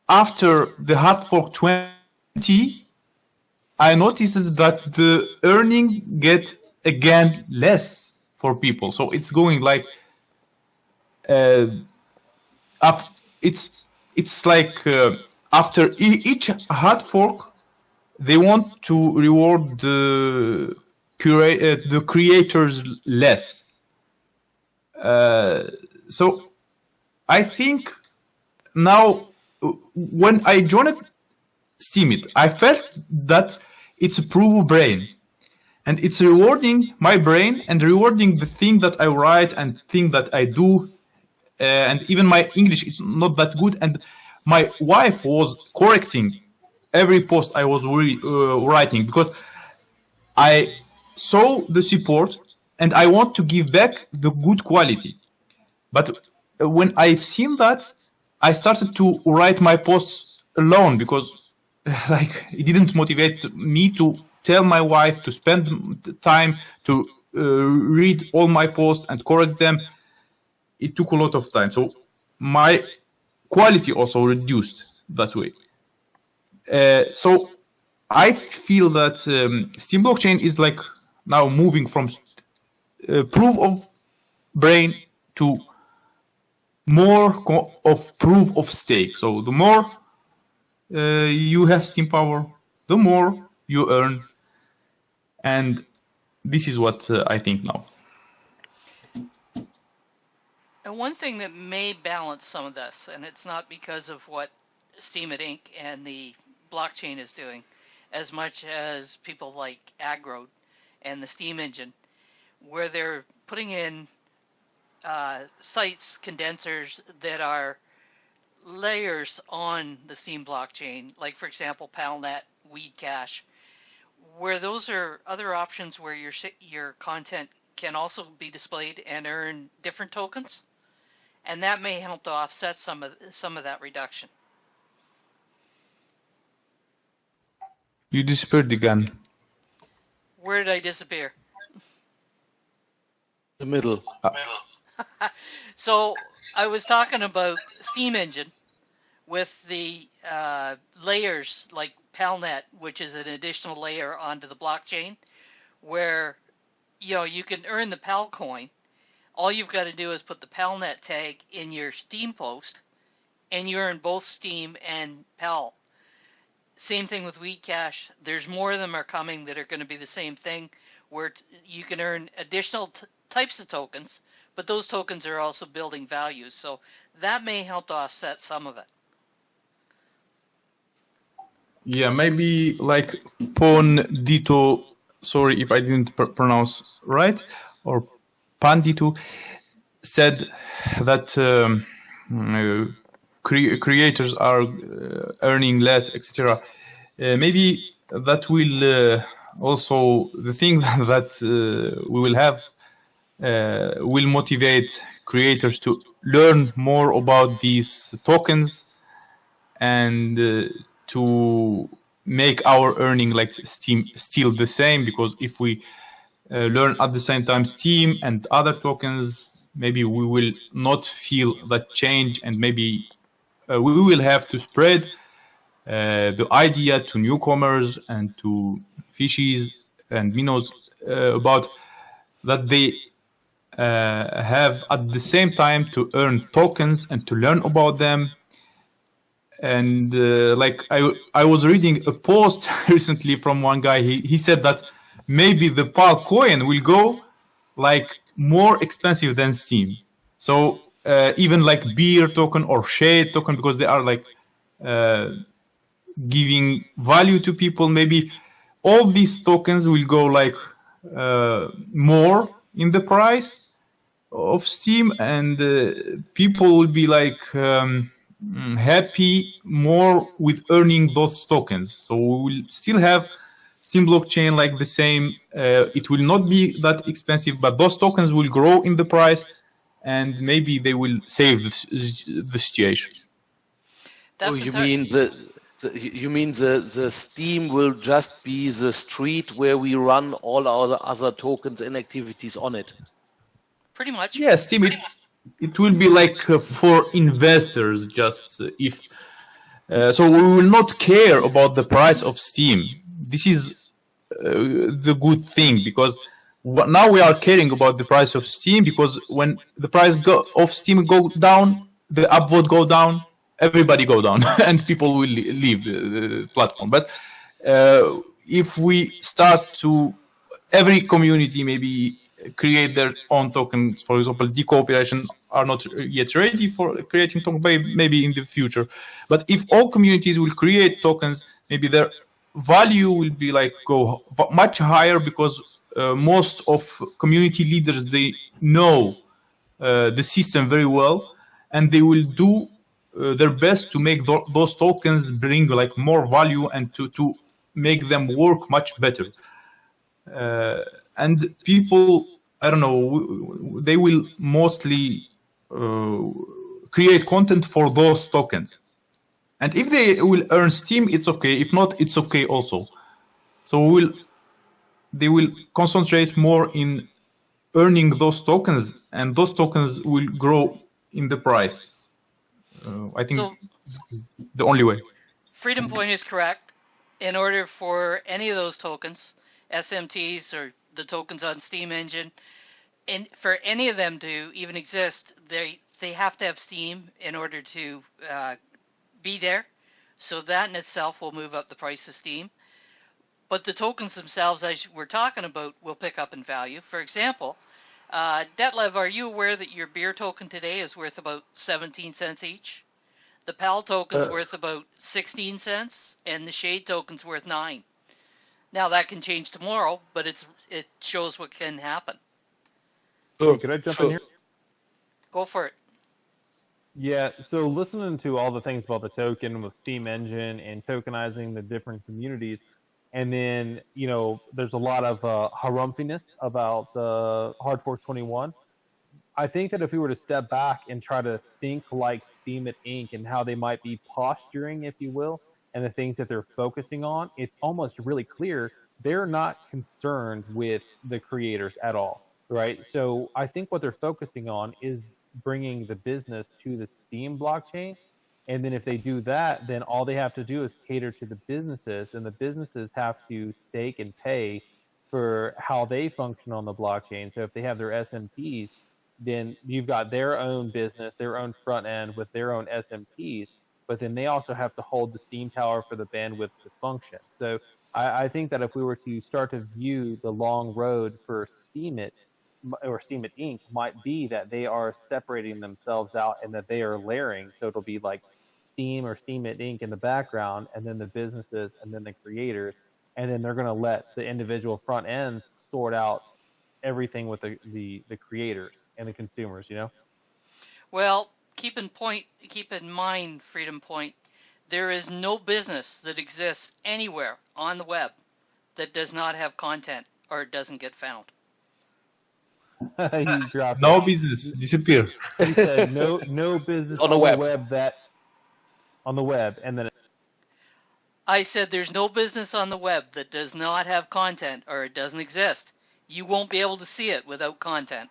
after the hard fork 20, I noticed that the earning get again less for people. So it's going like up. It's like after each hard fork, they want to reward the creators less. So I think now when I joined Steemit, I felt that it's a proof of brain, and it's rewarding my brain and rewarding the thing that I write and thing that I do. And even my English is not that good, and my wife was correcting every post I was writing because I saw the support and I want to give back the good quality. But when I've seen that, I started to write my posts alone because like it didn't motivate me to tell my wife to spend time to read all my posts and correct them. It took a lot of time. So my quality also reduced that way. So I feel that Steem blockchain is like now moving from proof of brain to more of proof of stake. So the more you have Steem power, the more you earn. And this is what I think now. And one thing that may balance some of this, and it's not because of what Steemit Inc. and the blockchain is doing, as much as people like Agro and the Steam engine, where they're putting in sites, condensers that are layers on the Steem blockchain, like for example PalNet, Weed Cache, where those are other options where your content can also be displayed and earn different tokens, and that may help to offset some of that reduction. You disappeared again. Where did I disappear? The middle. So I was talking about Steam engine with the layers like PalNet, which is an additional layer onto the blockchain, where you can earn the Pal coin. All you've got to do is put the PalNet tag in your Steam post, and you earn both Steem and Pal. Same thing with Weed Cache. There's more of them are coming that are going to be the same thing, where you can earn additional types of tokens, but those tokens are also building values. So that may help to offset some of it. Yeah, maybe like Pondito, sorry if I didn't pronounce right, or Pandito said that creators are earning less, etc. Maybe that will also, the thing that we will have will motivate creators to learn more about these tokens and to make our earning like Steem still the same, because if we learn at the same time Steem and other tokens, maybe we will not feel that change, and maybe we will have to spread the idea to newcomers and to fishies and minnows about that they have at the same time to earn tokens and to learn about them. And like I was reading a post recently from one guy. He said that maybe the PAL coin will go like more expensive than Steem. So even like beer token or shade token, because they are like giving value to people, maybe all these tokens will go like more in the price of Steem, and people will be like happy more with earning those tokens. So we will still have Steem blockchain like the same. It will not be that expensive, but those tokens will grow in the price, and maybe they will save the situation. That's you mean the Steem will just be the street where we run all our other tokens and activities on it? pretty much. Yeah, Steem. It will be like for investors. Just if so, we will not care about the price of Steem. This is the good thing, because now we are caring about the price of Steem, because when the price of Steem go down, the upvote go down, everybody go down, and people will leave the platform. But if we start to every community maybe create their own tokens, for example, decooperation are not yet ready for creating tokens, maybe in the future. But if all communities will create tokens, maybe their value will be like go much higher, because most of community leaders, they know the system very well, and they will do their best to make those tokens bring like more value and to make them work much better. And people, I don't know, they will mostly create content for those tokens. And if they will earn Steem, it's okay. If not, it's okay also. So they will concentrate more in earning those tokens, and those tokens will grow in the price. I think this is the only way. Freedom Point is correct. In order for any of those tokens, SMTs or the tokens on Steem Engine, and for any of them to even exist, they have to have Steem in order to be there. So that in itself will move up the price of Steem. But the tokens themselves, as we're talking about, will pick up in value. For example, Detlev, are you aware that your beer token today is worth about 17 cents each? The PAL token's worth about 16 cents, and the Shade token's worth 9. Now that can change tomorrow, but it shows what can happen. Hey, could I jump in here? Go for it. Yeah, so listening to all the things about the token with Steem Engine and tokenizing the different communities, and then, there's a lot of harumphiness about the Hard Fork 21. I think that if we were to step back and try to think like Steem It Inc. and how they might be posturing, if you will, and the things that they're focusing on, it's almost really clear they're not concerned with the creators at all, right? So I think what they're focusing on is bringing the business to the Steem blockchain. And then if they do that, then all they have to do is cater to the businesses, and the businesses have to stake and pay for how they function on the blockchain. So if they have their SMTs, then you've got their own business, their own front end with their own SMTs, but then they also have to hold the Steem Tower for the bandwidth to function. So I think that if we were to start to view the long road for Steem It, or Steem It Inc. might be that they are separating themselves out and that they are layering. So it'll be like Steem or Steem It Inc. in the background, and then the businesses, and then the creators, and then they're going to let the individual front ends sort out everything with the creators and the consumers, Well, keep in mind, Freedom Point, there is no business that exists anywhere on the web that does not have content or doesn't get found. You dropped No it. business disappear. He said no business On the web, and then I said there's no business on the web that does not have content or it doesn't exist. You won't be able to see it without content.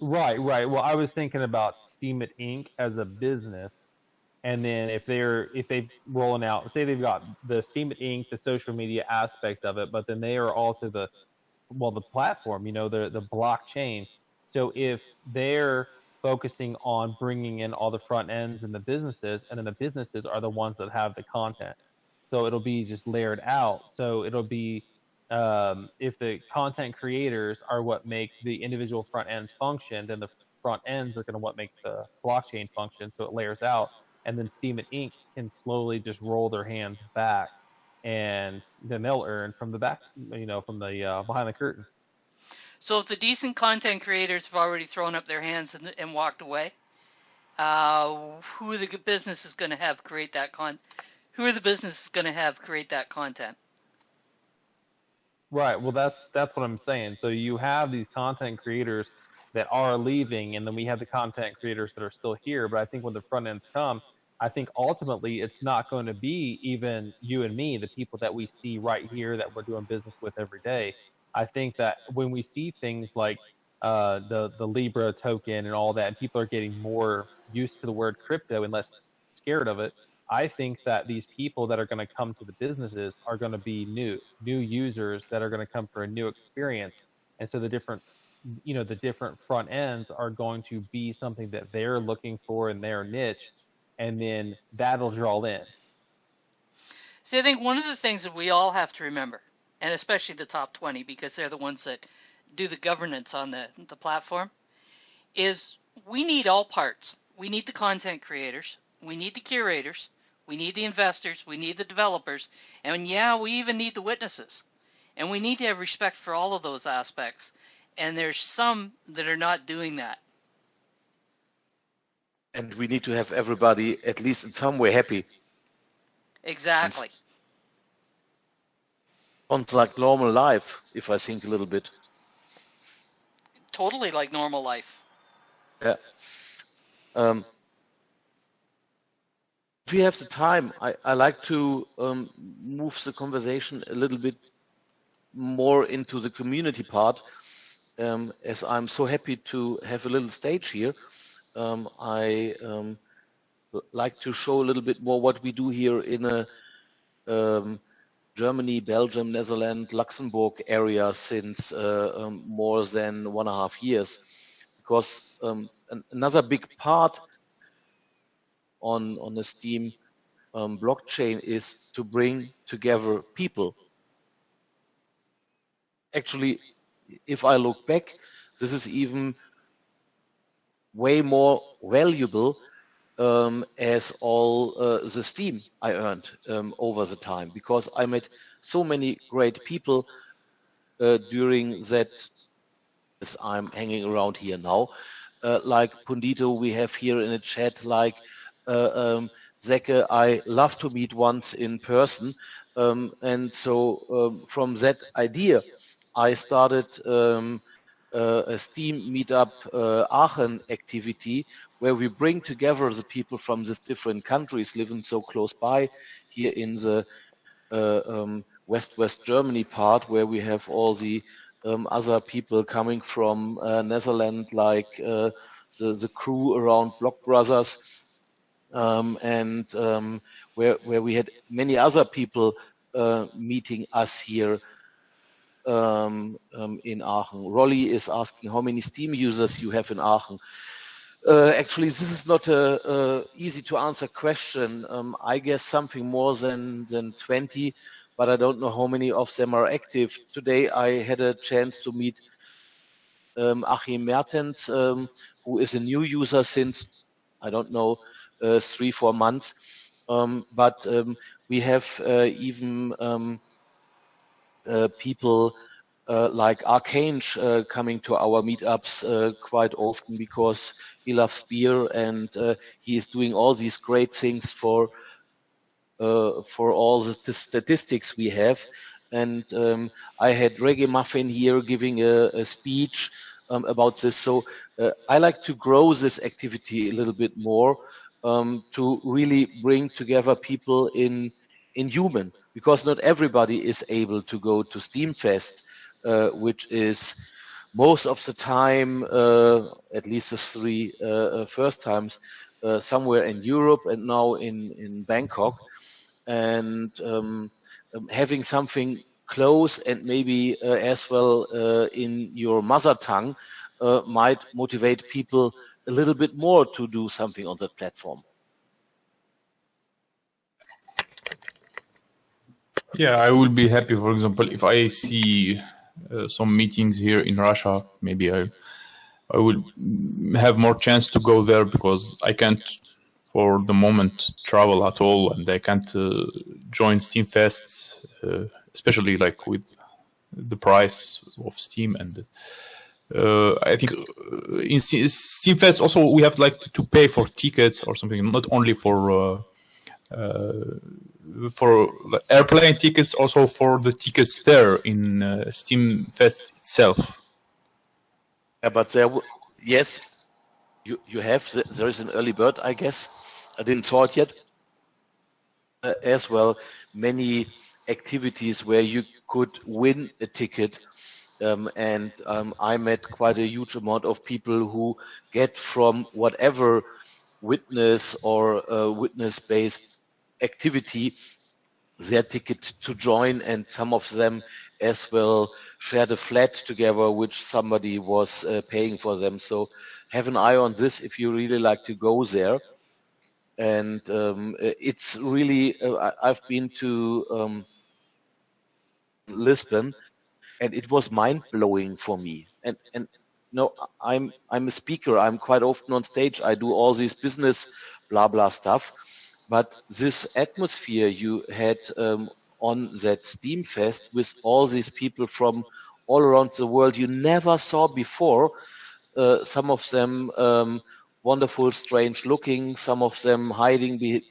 Right. Well, I was thinking about Steem It Inc. as a business, And then if they rolling out, say they've got the Steam Inc., the social media aspect of it, but then they are also the platform, the blockchain. So if they're focusing on bringing in all the front ends and the businesses, and then the businesses are the ones that have the content. So it'll be just layered out. So it'll be if the content creators are what make the individual front ends function, then the front ends are going to what make the blockchain function. So it layers out, and then Steam and Inc. can slowly just roll their hands back, and then they'll earn from the back, from the behind the curtain. So if the decent content creators have already thrown up their hands and walked away, who are the businesses going to have create that Who are the businesses going to have create that content? Right. Well, that's what I'm saying. So you have these content creators that are leaving, and then we have the content creators that are still here. But I think when the front ends come, I think ultimately it's not going to be even you and me, the people that we see right here that we're doing business with every day. I think that when we see things like the Libra token and all that, and people are getting more used to the word crypto and less scared of it, I think that these people that are going to come to the businesses are going to be new users that are going to come for a new experience. And so the different front ends are going to be something that they're looking for in their niche, and then that'll draw in. See, I think one of the things that we all have to remember, and especially the top 20, because they're the ones that do the governance on the platform, is we need all parts. We need the content creators, we need the curators, we need the investors, we need the developers, and yeah, we even need the witnesses. And we need to have respect for all of those aspects. And there's some that are not doing that. And we need to have everybody, at least in some way, happy. Exactly. Sounds like normal life, if I think a little bit. Totally like normal life. Yeah. If we have the time, I like to move the conversation a little bit more into the community part, as I'm so happy to have a little stage here. I like to show a little bit more what we do here in a Germany, Belgium, Netherlands, Luxembourg area since more than 1.5 years. Because another big part on the Steem blockchain is to bring together people. Actually, if I look back, this is even way more valuable as all the Steem I earned over the time, because I met so many great people during that, as I'm hanging around here now, like Pundito we have here in the chat, like Zeke I love to meet once in person, and so from that idea I started a Steem meetup Aachen activity where we bring together the people from these different countries living so close by here in the West Germany part, where we have all the other people coming from Netherlands, like the crew around Block Brothers, and where we had many other people meeting us here in Aachen. Rolly is asking how many Steem users you have in Aachen. Actually, this is not a easy to answer question. I guess something more than 20, but I don't know how many of them are active. Today I had a chance to meet Achim Mertens, who is a new user since, I don't know, 3-4 months. But we have even people like Archange coming to our meetups quite often, because he loves beer and he is doing all these great things for all the statistics we have. And I had Reggae Muffin here giving a speech about this. So I like to grow this activity a little bit more to really bring together people in human, because not everybody is able to go to Steamfest, which is most of the time, at least the three first times, somewhere in Europe and now in Bangkok, and having something close and maybe as well in your mother tongue might motivate people a little bit more to do something on that platform. Yeah, I will be happy, for example, if I see some meetings here in Russia. Maybe I will have more chance to go there, because I can't, for the moment, travel at all, and I can't join Steam Fests, especially like with the price of Steam. And I think in Steam Fest also we have like to pay for tickets or something, not only for airplane tickets, also for the tickets there in Steam Fest itself. Yeah, but yes, you have. There is an early bird, I guess. I didn't saw it yet. As well, many activities where you could win a ticket, and I met quite a huge amount of people who get from whatever witness or witness-based activity their ticket to join, and some of them as well shared a flat together which somebody was paying for them. So have an eye on this if you really like to go there. And it's really I've been to Lisbon, and it was mind-blowing for me. And no, I'm a speaker. I'm quite often on stage. I do all this business blah blah stuff. But this atmosphere you had on that Steam Fest with all these people from all around the world you never saw before, some of them wonderful, strange looking, some of them hiding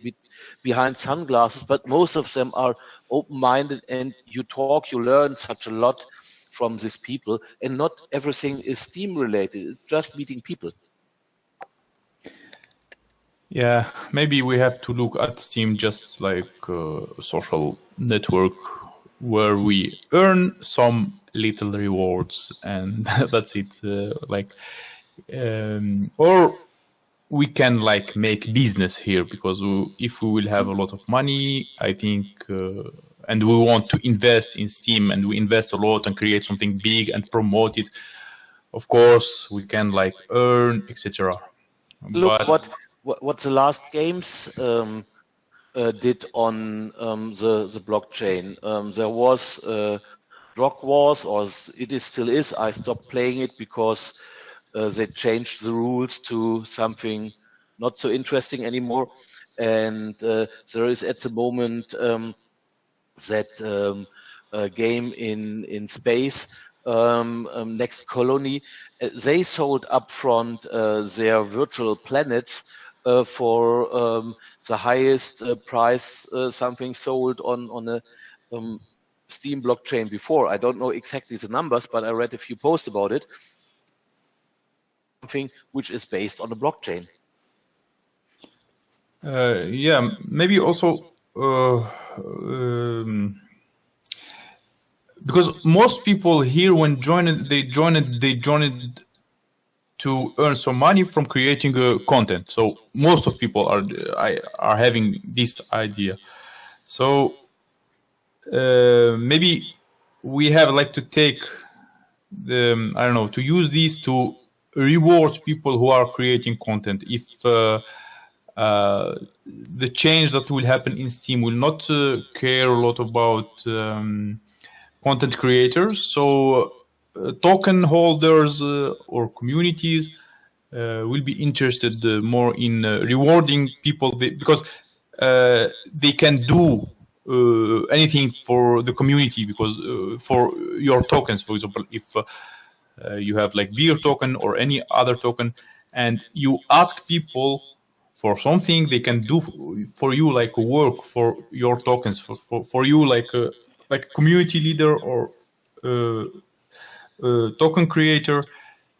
behind sunglasses, but most of them are open-minded, and you talk, you learn such a lot from these people, and not everything is Steam related, it's just meeting people. Yeah, maybe we have to look at Steam just like a social network where we earn some little rewards and that's it. Or we can like make business here, because if we will have a lot of money, I think, and we want to invest in Steam, and we invest a lot and create something big and promote it, of course we can like earn, etc. Look what the last games did on the blockchain. There was Rock Wars, or it still is. I stopped playing it because they changed the rules to something not so interesting anymore. And there is at the moment that game in space, Next Colony. They sold upfront their virtual planets for the highest price something sold on a Steam blockchain before. I don't know exactly the numbers, but I read a few posts about it. Something which is based on a blockchain. Yeah, maybe also because most people here, when they join it to earn some money from creating content. So most of people are having this idea. So maybe we have like to take to use these to reward people who are creating content. If the change that will happen in Steam will not care a lot about content creators, so token holders or communities will be interested more in rewarding people because they can do anything for the community, because for your tokens, for example, if you have like beer token or any other token and you ask people for something, they can do for you like work for your tokens, for you like a community leader or token creator.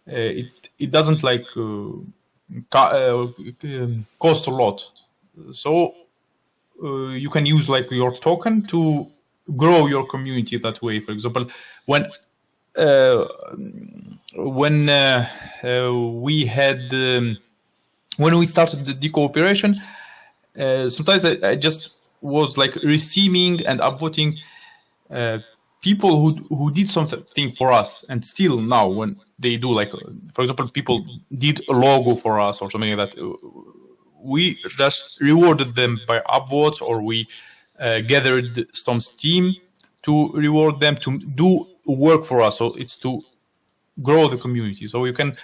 It doesn't like cost a lot, so you can use like your token to grow your community that way. For example, when when we had when we started the cooperation, sometimes I just was like resteaming and upvoting people who did something for us, and still now when they do, like for example, people did a logo for us or something like that, we just rewarded them by upvotes, or we gathered some steam to reward them to do work for us. So it's to grow the community. So we can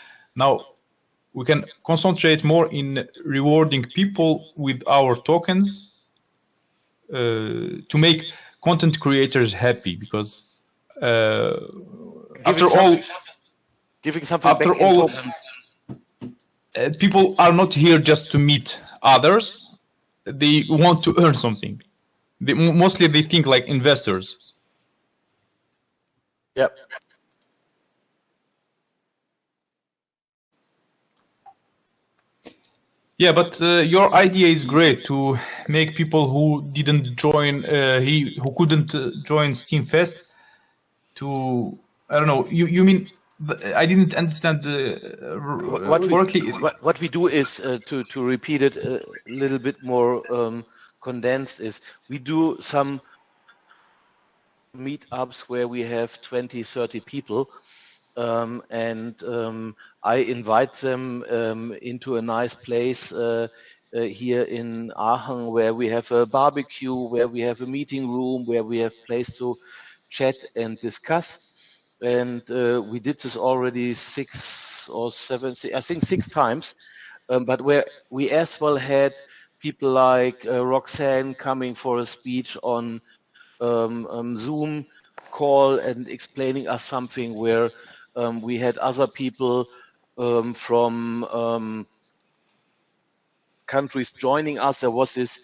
concentrate more in rewarding people with our tokens to make content creators happy, because after all, giving something back in token. People are not here just to meet others. They want to earn something. Mostly they think like investors. Yep. Yeah, but your idea is great to make people who didn't join, who couldn't join Steam Fest to, I don't know. You mean, I didn't understand correctly. What we do is to repeat it a little bit more condensed. Is we do some meetups where we have 20, 30 people. And I invite them into a nice place here in Aachen, where we have a barbecue, where we have a meeting room, where we have place to chat and discuss. And we did this already 6 or 7, I think 6 times. But where we as well had people like Roxanne coming for a speech on Zoom call and explaining us something, where we had other people from countries joining us. There was this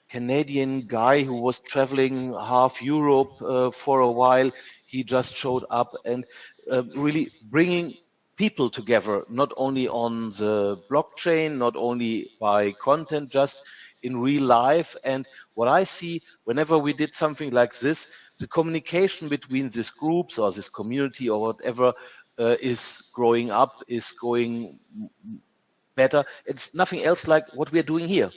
Canadian guy who was traveling half Europe for a while. He just showed up, and really bringing people together, not only on the blockchain, not only by content, just in real life. And what I see whenever we did something like this, the communication between these groups or this community or whatever is growing up, is going better. It's nothing else like what we're doing here.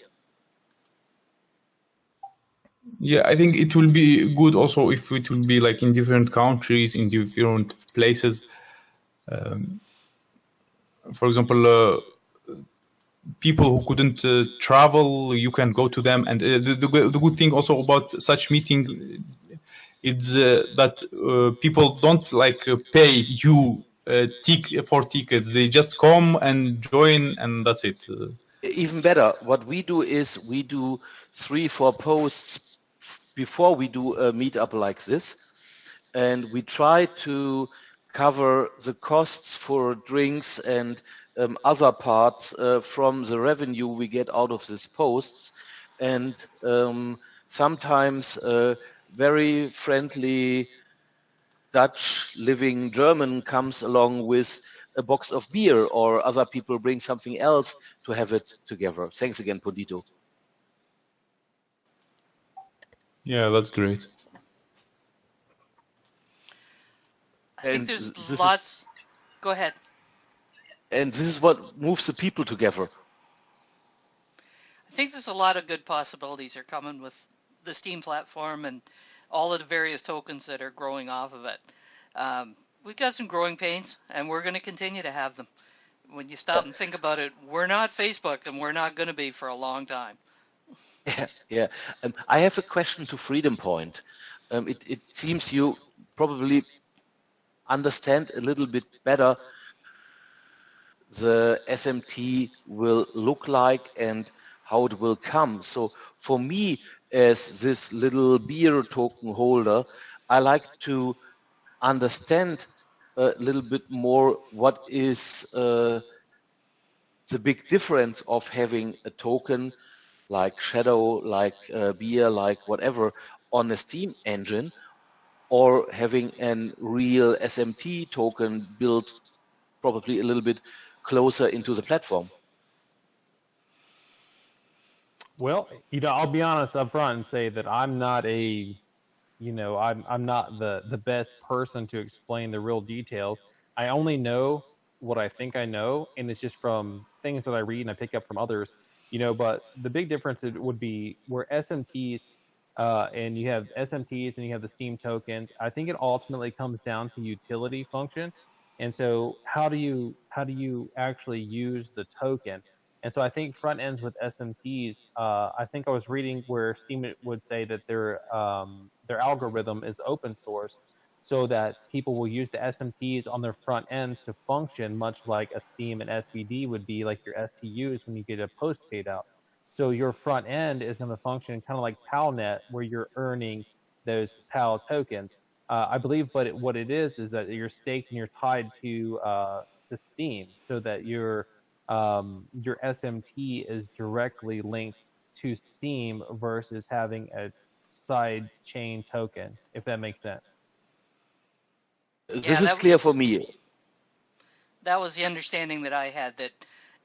Yeah, I think it will be good also if it will be like in different countries, in different places. For example, people who couldn't travel, you can go to them. And the good thing also about such meeting is that people don't like pay you for tickets. They just come and join, and that's it. Even better, what we do is we do 3-4 posts before we do a meetup like this, and we try to cover the costs for drinks and other parts from the revenue we get out of these posts. And sometimes very friendly Dutch living German comes along with a box of beer, or other people bring something else to have it together. Thanks again, Pondito. Yeah, that's great. I think there's lots. Go ahead. And this is what moves the people together. I think there's a lot of good possibilities are coming with the Steam platform and all of the various tokens that are growing off of it. We've got some growing pains, and we're going to continue to have them. When you stop and think about it, we're not Facebook, and we're not going to be for a long time. Yeah. I have a question to Freedom Point. It seems you probably understand a little bit better the SMT will look like and how it will come. So for me, as this little beer token holder, I like to understand a little bit more what is the big difference of having a token like Shadow, like beer, like whatever on a Steam engine, or having a real SMT token built probably a little bit closer into the platform. Well, I'll be honest up front and say that I'm not a I'm not the best person to explain the real details. I only know what I think I know, and it's just from things that I read and I pick up from others. But the big difference would be where SMTs, and you have SMTs and you have the Steem tokens. I think it ultimately comes down to utility function. And so how do you actually use the token? And so I think front ends with SMTs. I think I was reading where Steem would say that their algorithm is open source, so that people will use the SMTs on their front ends to function much like a Steem and SBD would be, like your STUs when you get a post paid out. So your front end is going to function kind of like PalNet, where you're earning those PAL tokens. I believe, but what it is that you're staked and you're tied to Steem, so that your SMT is directly linked to Steem versus having a side chain token, if that makes sense. This is clear for me. That was the understanding that I had, that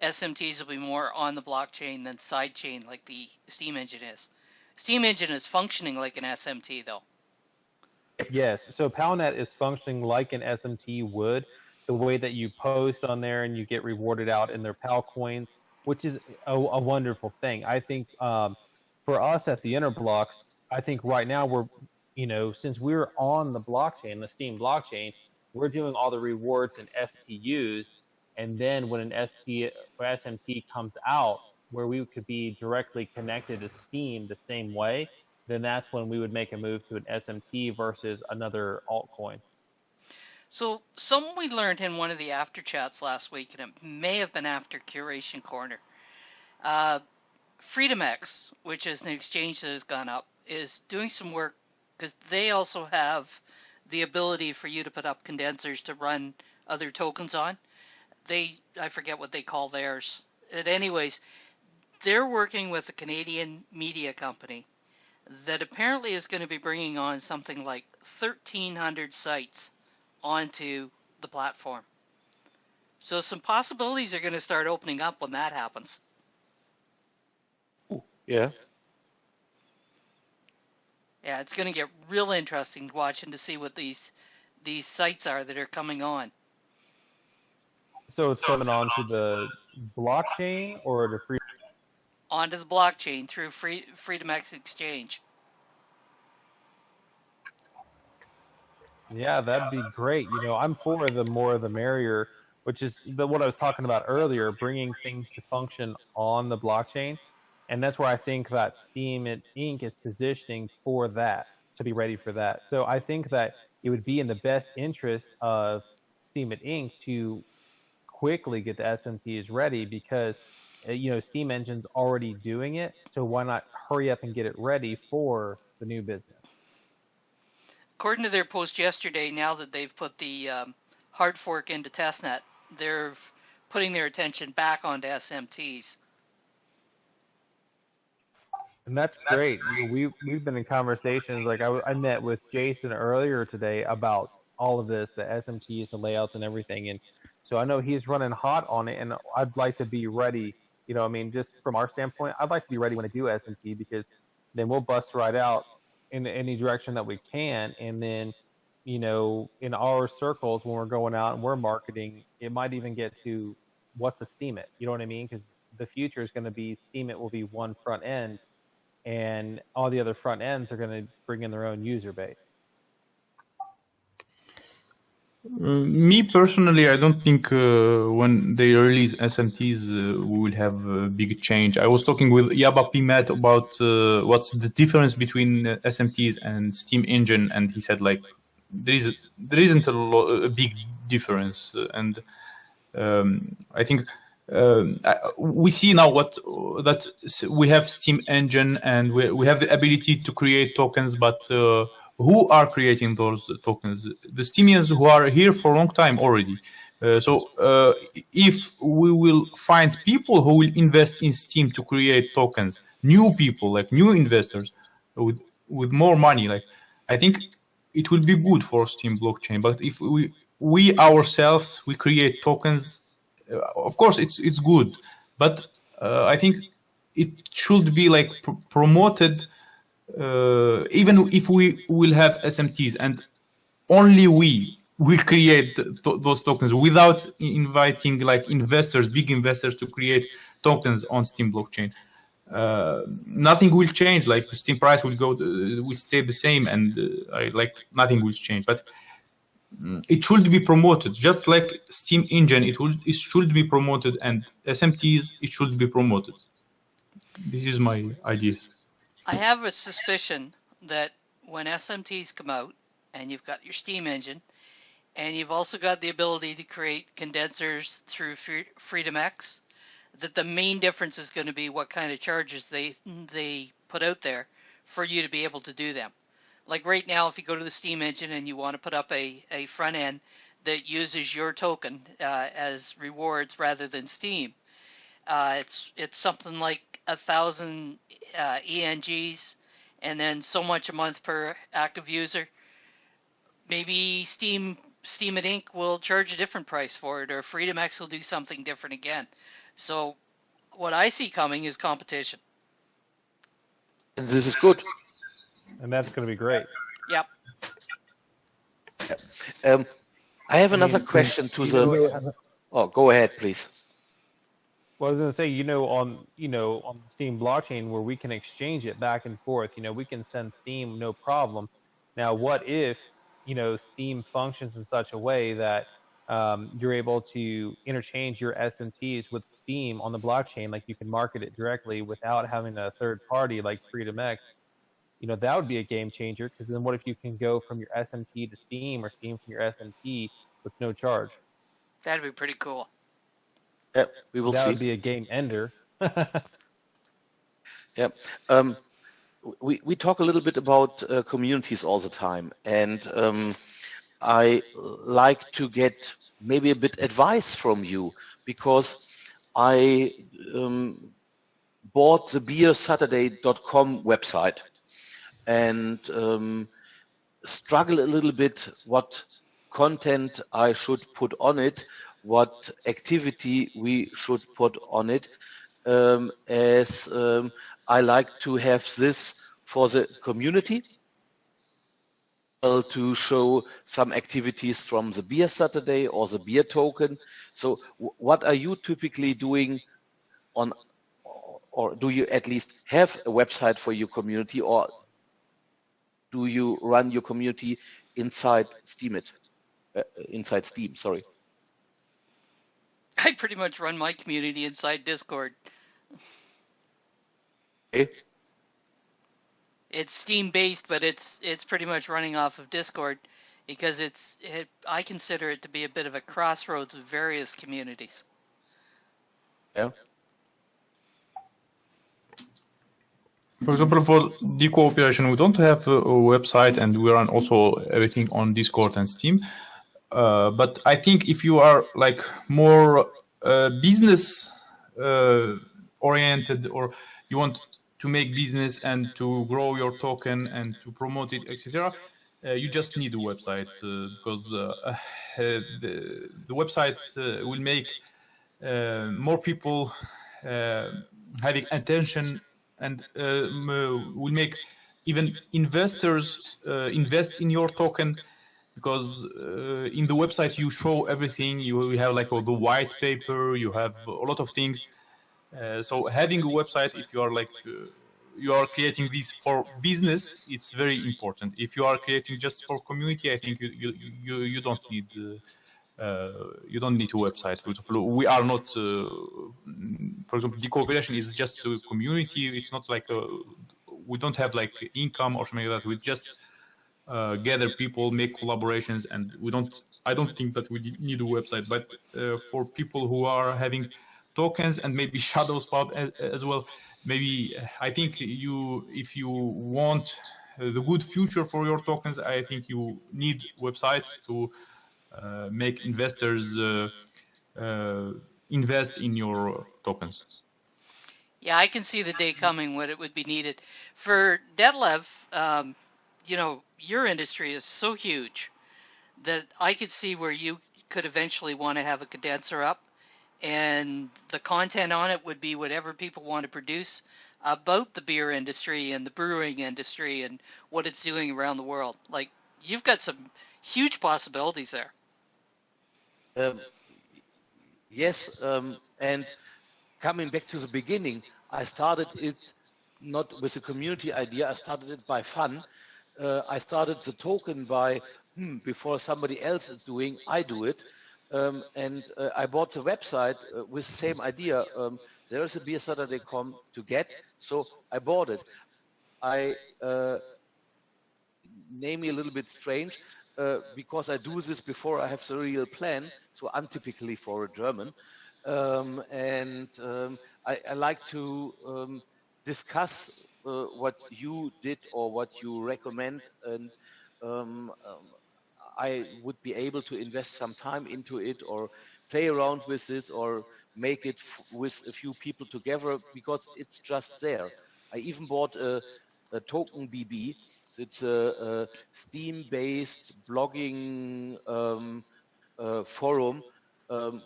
SMTs will be more on the blockchain than sidechain like the Steem engine is. Steem engine is functioning like an SMT though. Yes, so PalNet is functioning like an SMT would, the way that you post on there and you get rewarded out in their PAL coins, which is a wonderful thing. I think for us at the Interblocks, I think right now since we're on the blockchain, the Steem blockchain, we're doing all the rewards in STUs, and then when an SMT comes out where we could be directly connected to Steem the same way, then that's when we would make a move to an SMT versus another altcoin. So something we learned in one of the after chats last week, and it may have been after Curation Corner, FreedomX, which is an exchange that has gone up, is doing some work because they also have the ability for you to put up condensers to run other tokens on. I forget what they call theirs. But anyways, they're working with a Canadian media company that apparently is going to be bringing on something like 1,300 sites onto the platform. So some possibilities are going to start opening up when that happens. Yeah. Yeah, it's going to get real interesting watching to see what these sites are that are coming on. So it's coming on to the blockchain or the free? Onto the blockchain through FreedomX Exchange. Yeah, that'd be great. I'm for the more the merrier, which is what I was talking about earlier, bringing things to function on the blockchain. And that's where I think that Steem Inc. is positioning for that, to be ready for that. So I think that it would be in the best interest of Steem Inc. to quickly get the SMTs ready, because Steem Engine's already doing it. So why not hurry up and get it ready for the new business? According to their post yesterday, now that they've put the hard fork into testnet, they're putting their attention back onto SMTs. And that's great. We've been in conversations. Like I met with Jason earlier today about all of this, the SMTs, the layouts, and everything. And so I know he's running hot on it, and I'd like to be ready. Just from our standpoint, I'd like to be ready when I do SMT, because then we'll bust right out in any direction that we can. And then, in our circles, when we're going out and we're marketing, it might even get to what's a Steem It. You know what I mean? Because the future is going to be Steem It will be one front end, and all the other front ends are going to bring in their own user base. Me personally, I don't think when they release SMTs, we will have a big change. I was talking with Yaba Pimet about what's the difference between SMTs and Steem Engine, and he said there isn't a big difference. And I think we see now that we have Steem Engine and we have the ability to create tokens, but who are creating those tokens? The Steemians who are here for a long time already. So if we will find people who will invest in Steem to create tokens, new people, like new investors with more money, I think it will be good for Steem blockchain. But if we ourselves, we create tokens, of course it's good, but I think it should be promoted even if we will have SMTs and only we will create those tokens without inviting like investors, big investors, to create tokens on Steem blockchain. Nothing will change. Like the Steem price will will stay the same, and like nothing will change. But it should be promoted, just like Steem Engine. It should be promoted, and SMTs it should be promoted. This is my ideas. I have a suspicion that when SMTs come out and you've got your Steam engine and you've also got the ability to create condensers through FreedomX, that the main difference is going to be what kind of charges they put out there for you to be able to do them. Like right now, if you go to the Steam engine and you want to put up a front end that uses your token as rewards rather than Steem, it's something like 1,000 ENGs and then so much a month per active user. Maybe Steem and Inc. will charge a different price for it, or FreedomX will do something different again. So what I see coming is competition. And this is good. And that's going to be great. Yep. I have another question to the. Oh, go ahead, please. Well, I was going to say, on the Steem blockchain where we can exchange it back and forth, we can send Steem no problem. Now, what if, Steem functions in such a way that you're able to interchange your SMTs with Steem on the blockchain, like you can market it directly without having a third party like FreedomX? That would be a game changer, because then what if you can go from your SMT to Steem or Steem from your SMT with no charge? That'd be pretty cool. Yeah, we will see. That would be a game ender. Yeah. We talk a little bit about communities all the time, and I like to get maybe a bit advice from you, because I bought the beersaturday.com website and struggle a little bit what content I should put on it, what activity we should put on it, as I like to have this for the community, to show some activities from the Beer Saturday or the beer token. So what are you typically doing on, or do you at least have a website for your community, or do you run your community inside Steem? Inside Steem, sorry. I pretty much run my community inside Discord. Okay. It's Steem based, but it's pretty much running off of Discord, because I consider it to be a bit of a crossroads of various communities. Yeah. For example, for the cooperation, we don't have a website, and we run also everything on Discord and Steem. But I think if you are like more business oriented, or you want to make business and to grow your token and to promote it, etc., you just need a website, because the website will make more people having attention, and will make even investors invest in your token, because in the website you show everything. You have like the white paper, you have a lot of things. So having a website, if you are like you are creating this for business, it's very important. If you are creating just for community, I think you don't need a website. For example, we are not. For example, the cooperation is just a community. It's not like we don't have like income or something like that. We just gather people, make collaborations, and I don't think that we need a website. But for people who are having tokens and maybe shadow spot as well, maybe I think if you want the good future for your tokens, I think you need websites to make investors invest in your tokens. Yeah, I can see the day coming when it would be needed. For Detlev, your industry is so huge that I could see where you could eventually want to have a condenser up, and the content on it would be whatever people want to produce. about the beer industry and the brewing industry and what it's doing around the world. Like, you've got some huge possibilities there. Um, yes, and coming back to the beginning, I started it not with a community idea. I started it by fun. I started the token by before somebody else is doing, I do it. And I bought the website with the same idea. There is a beer Saturday.com to get, so I bought it. I name me a little bit strange because I do this before I have the real plan, so untypically for a German. I like to discuss what you did or what you recommend, and um, um, I would be able to invest some time into it or play around with it or make it with a few people together because it's just there. I even bought a token BB. It's a Steam-based blogging forum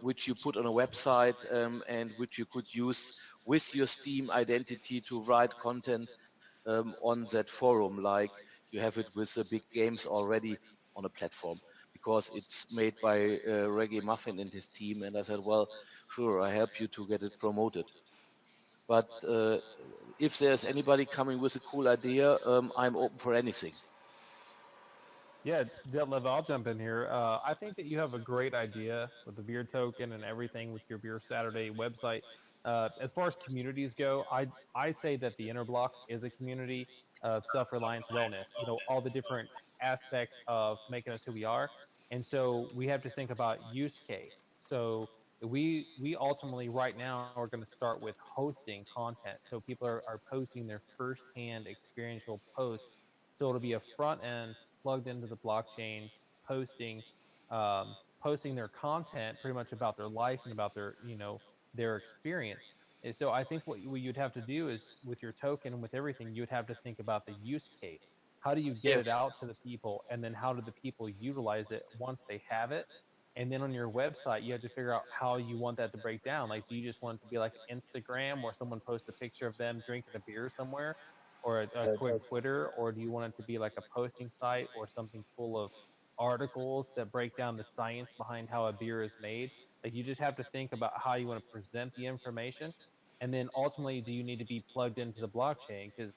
which you put on a website and which you could use with your Steam identity to write content on that forum, like you have it with the big games already on a platform, because it's made by Reggie Muffin and his team. And I said, well, sure, I help you to get it promoted. But if there's anybody coming with a cool idea, I'm open for anything. Yeah, Detlef, I'll jump in here. I think that you have a great idea with the beer token and everything with your Beer Saturday website. As far as communities go, I say that the Inner Blocks is a community of self-reliance wellness. You know, all the different aspects of making us who we are, and so we have to think about use case. So we ultimately right now are going to start with hosting content. So people are posting their firsthand experiential posts. So it'll be a front end plugged into the blockchain, posting posting their content pretty much about their life and about their their experience. And so I think what you'd have to do is with your token and with everything, you would have to think about the use case. How do you get Yeah, it out to the people, and then how do the people utilize it once they have it? And then on your website, you have to figure out how you want that to break down. Like, do you just want it to be like an Instagram where someone posts a picture of them drinking a beer somewhere, or a quick Twitter, or do you want it to be like a posting site or something full of articles that break down the science behind how a beer is made? Like, you just have to think about how you want to present the information. And then ultimately, do you need to be plugged into the blockchain? Because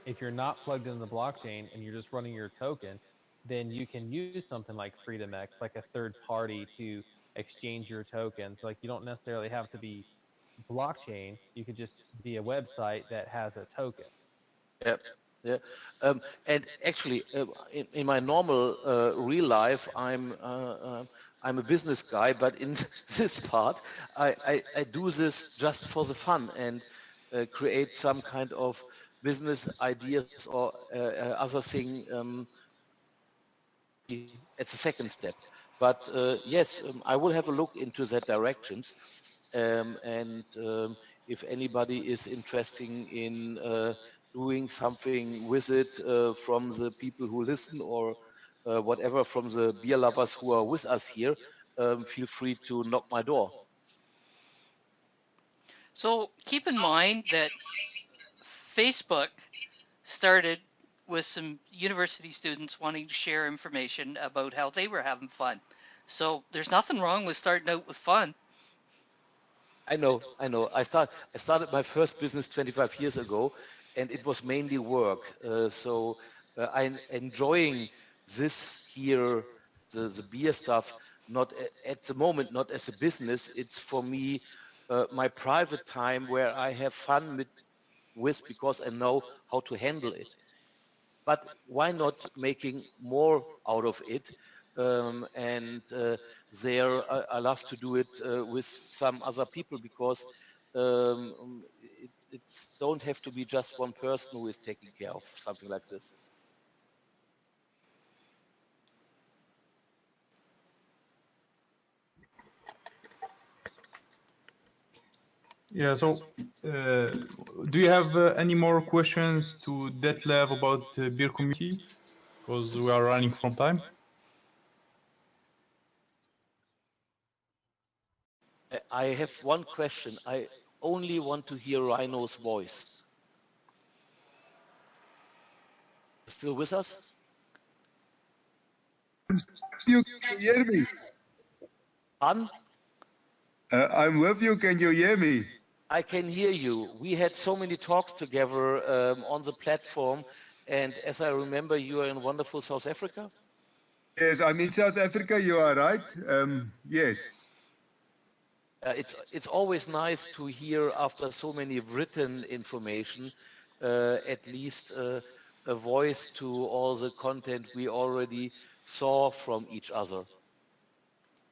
if you're not plugged into the blockchain and you're just running your token, then you can use something like FreedomX, like a third party to exchange your tokens. Like, you don't necessarily have to be blockchain. You could just be a website that has a token. yeah, yeah. And actually, in my normal real life, I'm a business guy, but in this part, I do this just for the fun and create some kind of business ideas or other thing at the second step. But yes, I will have a look into that directions. And if anybody is interested in doing something with it from the people who listen or whatever from the beer lovers who are with us here, feel free to knock my door. So keep in mind that Facebook started with some university students wanting to share information about how they were having fun. So there's nothing wrong with starting out with fun. I know, I know. I started my first business 25 years ago, and it was mainly work. I'm enjoying this here, the beer stuff. Not at the moment, not as a business. It's for me my private time where I have fun with because I know how to handle it. But why not making more out of it? And there, I love to do it with some other people because it's don't have to be just one person who is taking care of something like this. Yeah. So, do you have any more questions to Detlef about beer community? Because we are running from time. I have one question. I only want to hear Rhino's voice. Still with us? You can hear me. An? I'm with you. Can you hear me? I can hear you. We had so many talks together on the platform, and as I remember, you are in wonderful South Africa. Yes, I'm in South Africa. You are right. Yes. It's always nice to hear after so many written information, at least a voice to all the content we already saw from each other.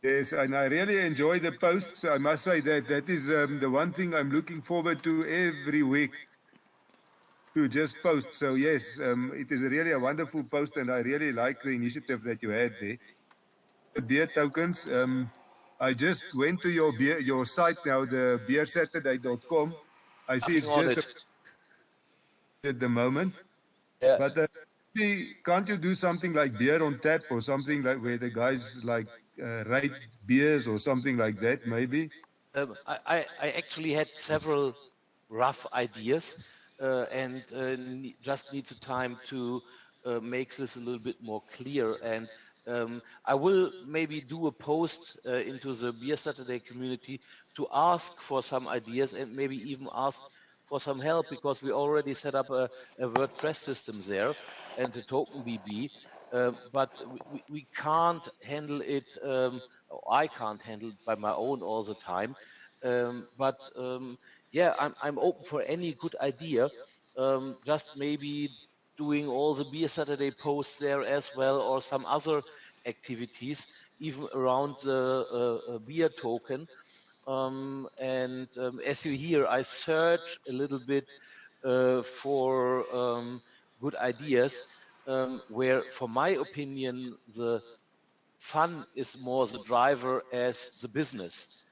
Yes, and I really enjoy the posts. I must say that is the one thing I'm looking forward to every week, to just post. So yes, it is really a wonderful post, and I really like the initiative that you had there. The beer tokens. I just went to your site now, the beersaturday.com. I see Nothing it's on just it. at the moment. Yeah. But can't you do something like beer on tap or something like where the guys like rate beers or something like that? Maybe. I actually had several rough ideas and just need the time to make this a little bit more clear. And I will maybe do a post into the Beer Saturday community to ask for some ideas and maybe even ask for some help, because we already set up a WordPress system there and a token BB. But we can't handle it, or I can't handle it by my own all the time. Yeah, I'm open for any good idea. Just maybe doing all the Beer Saturday posts there as well, or some other activities, even around the beer token. As you hear, I search a little bit for good ideas, where, for my opinion, the fun is more the driver as the business.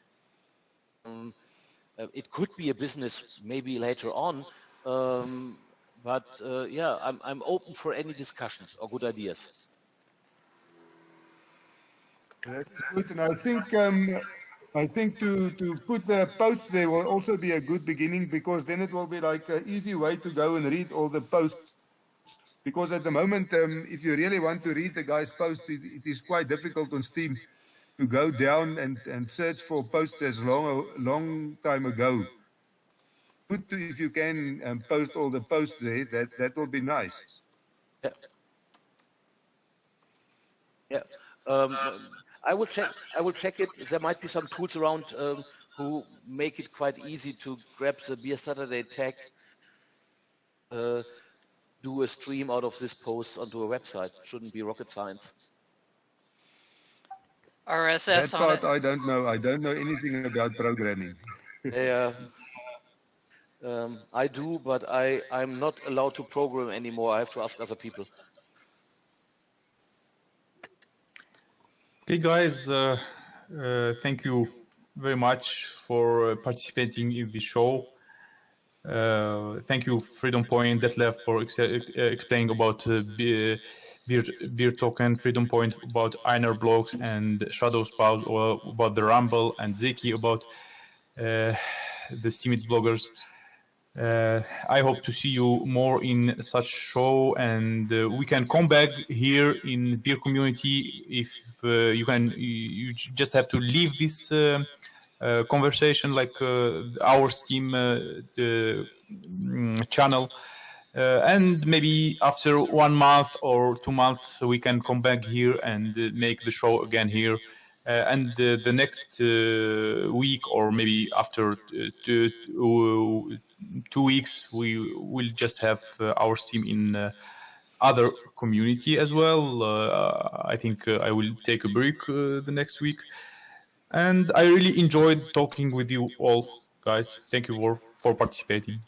It could be a business maybe later on, yeah, I'm open for any discussions or good ideas. That is good, and I think to put the posts there will also be a good beginning, because then it will be like an easy way to go and read all the posts. Because at the moment, if you really want to read the guy's post, it is quite difficult on Steam to go down and search for posts as long time ago. Good to, if you can post all the posts there, that will be nice. Yeah. Yeah. I will check it. There might be some tools around who make it quite easy to grab the Beer Saturday tag, do a stream out of this post onto a website. Shouldn't be rocket science. RSS That on part it. I don't know. I don't know anything about programming. Yeah. I do, but I'm not allowed to program anymore. I have to ask other people. Okay, guys, thank you very much for participating in the show. Thank you, Freedom Point, Detlef, for explaining about beer token, Freedom Point about Einer blocks, and Shadow Spout about the Rumble, and Zeki about the Steemit bloggers. I hope to see you more in such show, and we can come back here in beer community if you can. You just have to leave this conversation, like our Steam the channel, and maybe after 1 month or 2 months we can come back here and make the show again here. And the next week, or maybe after 2 weeks, we will just have our Steam in other community as well. I think I will take a break the next week. And I really enjoyed talking with you all, guys. Thank you for participating.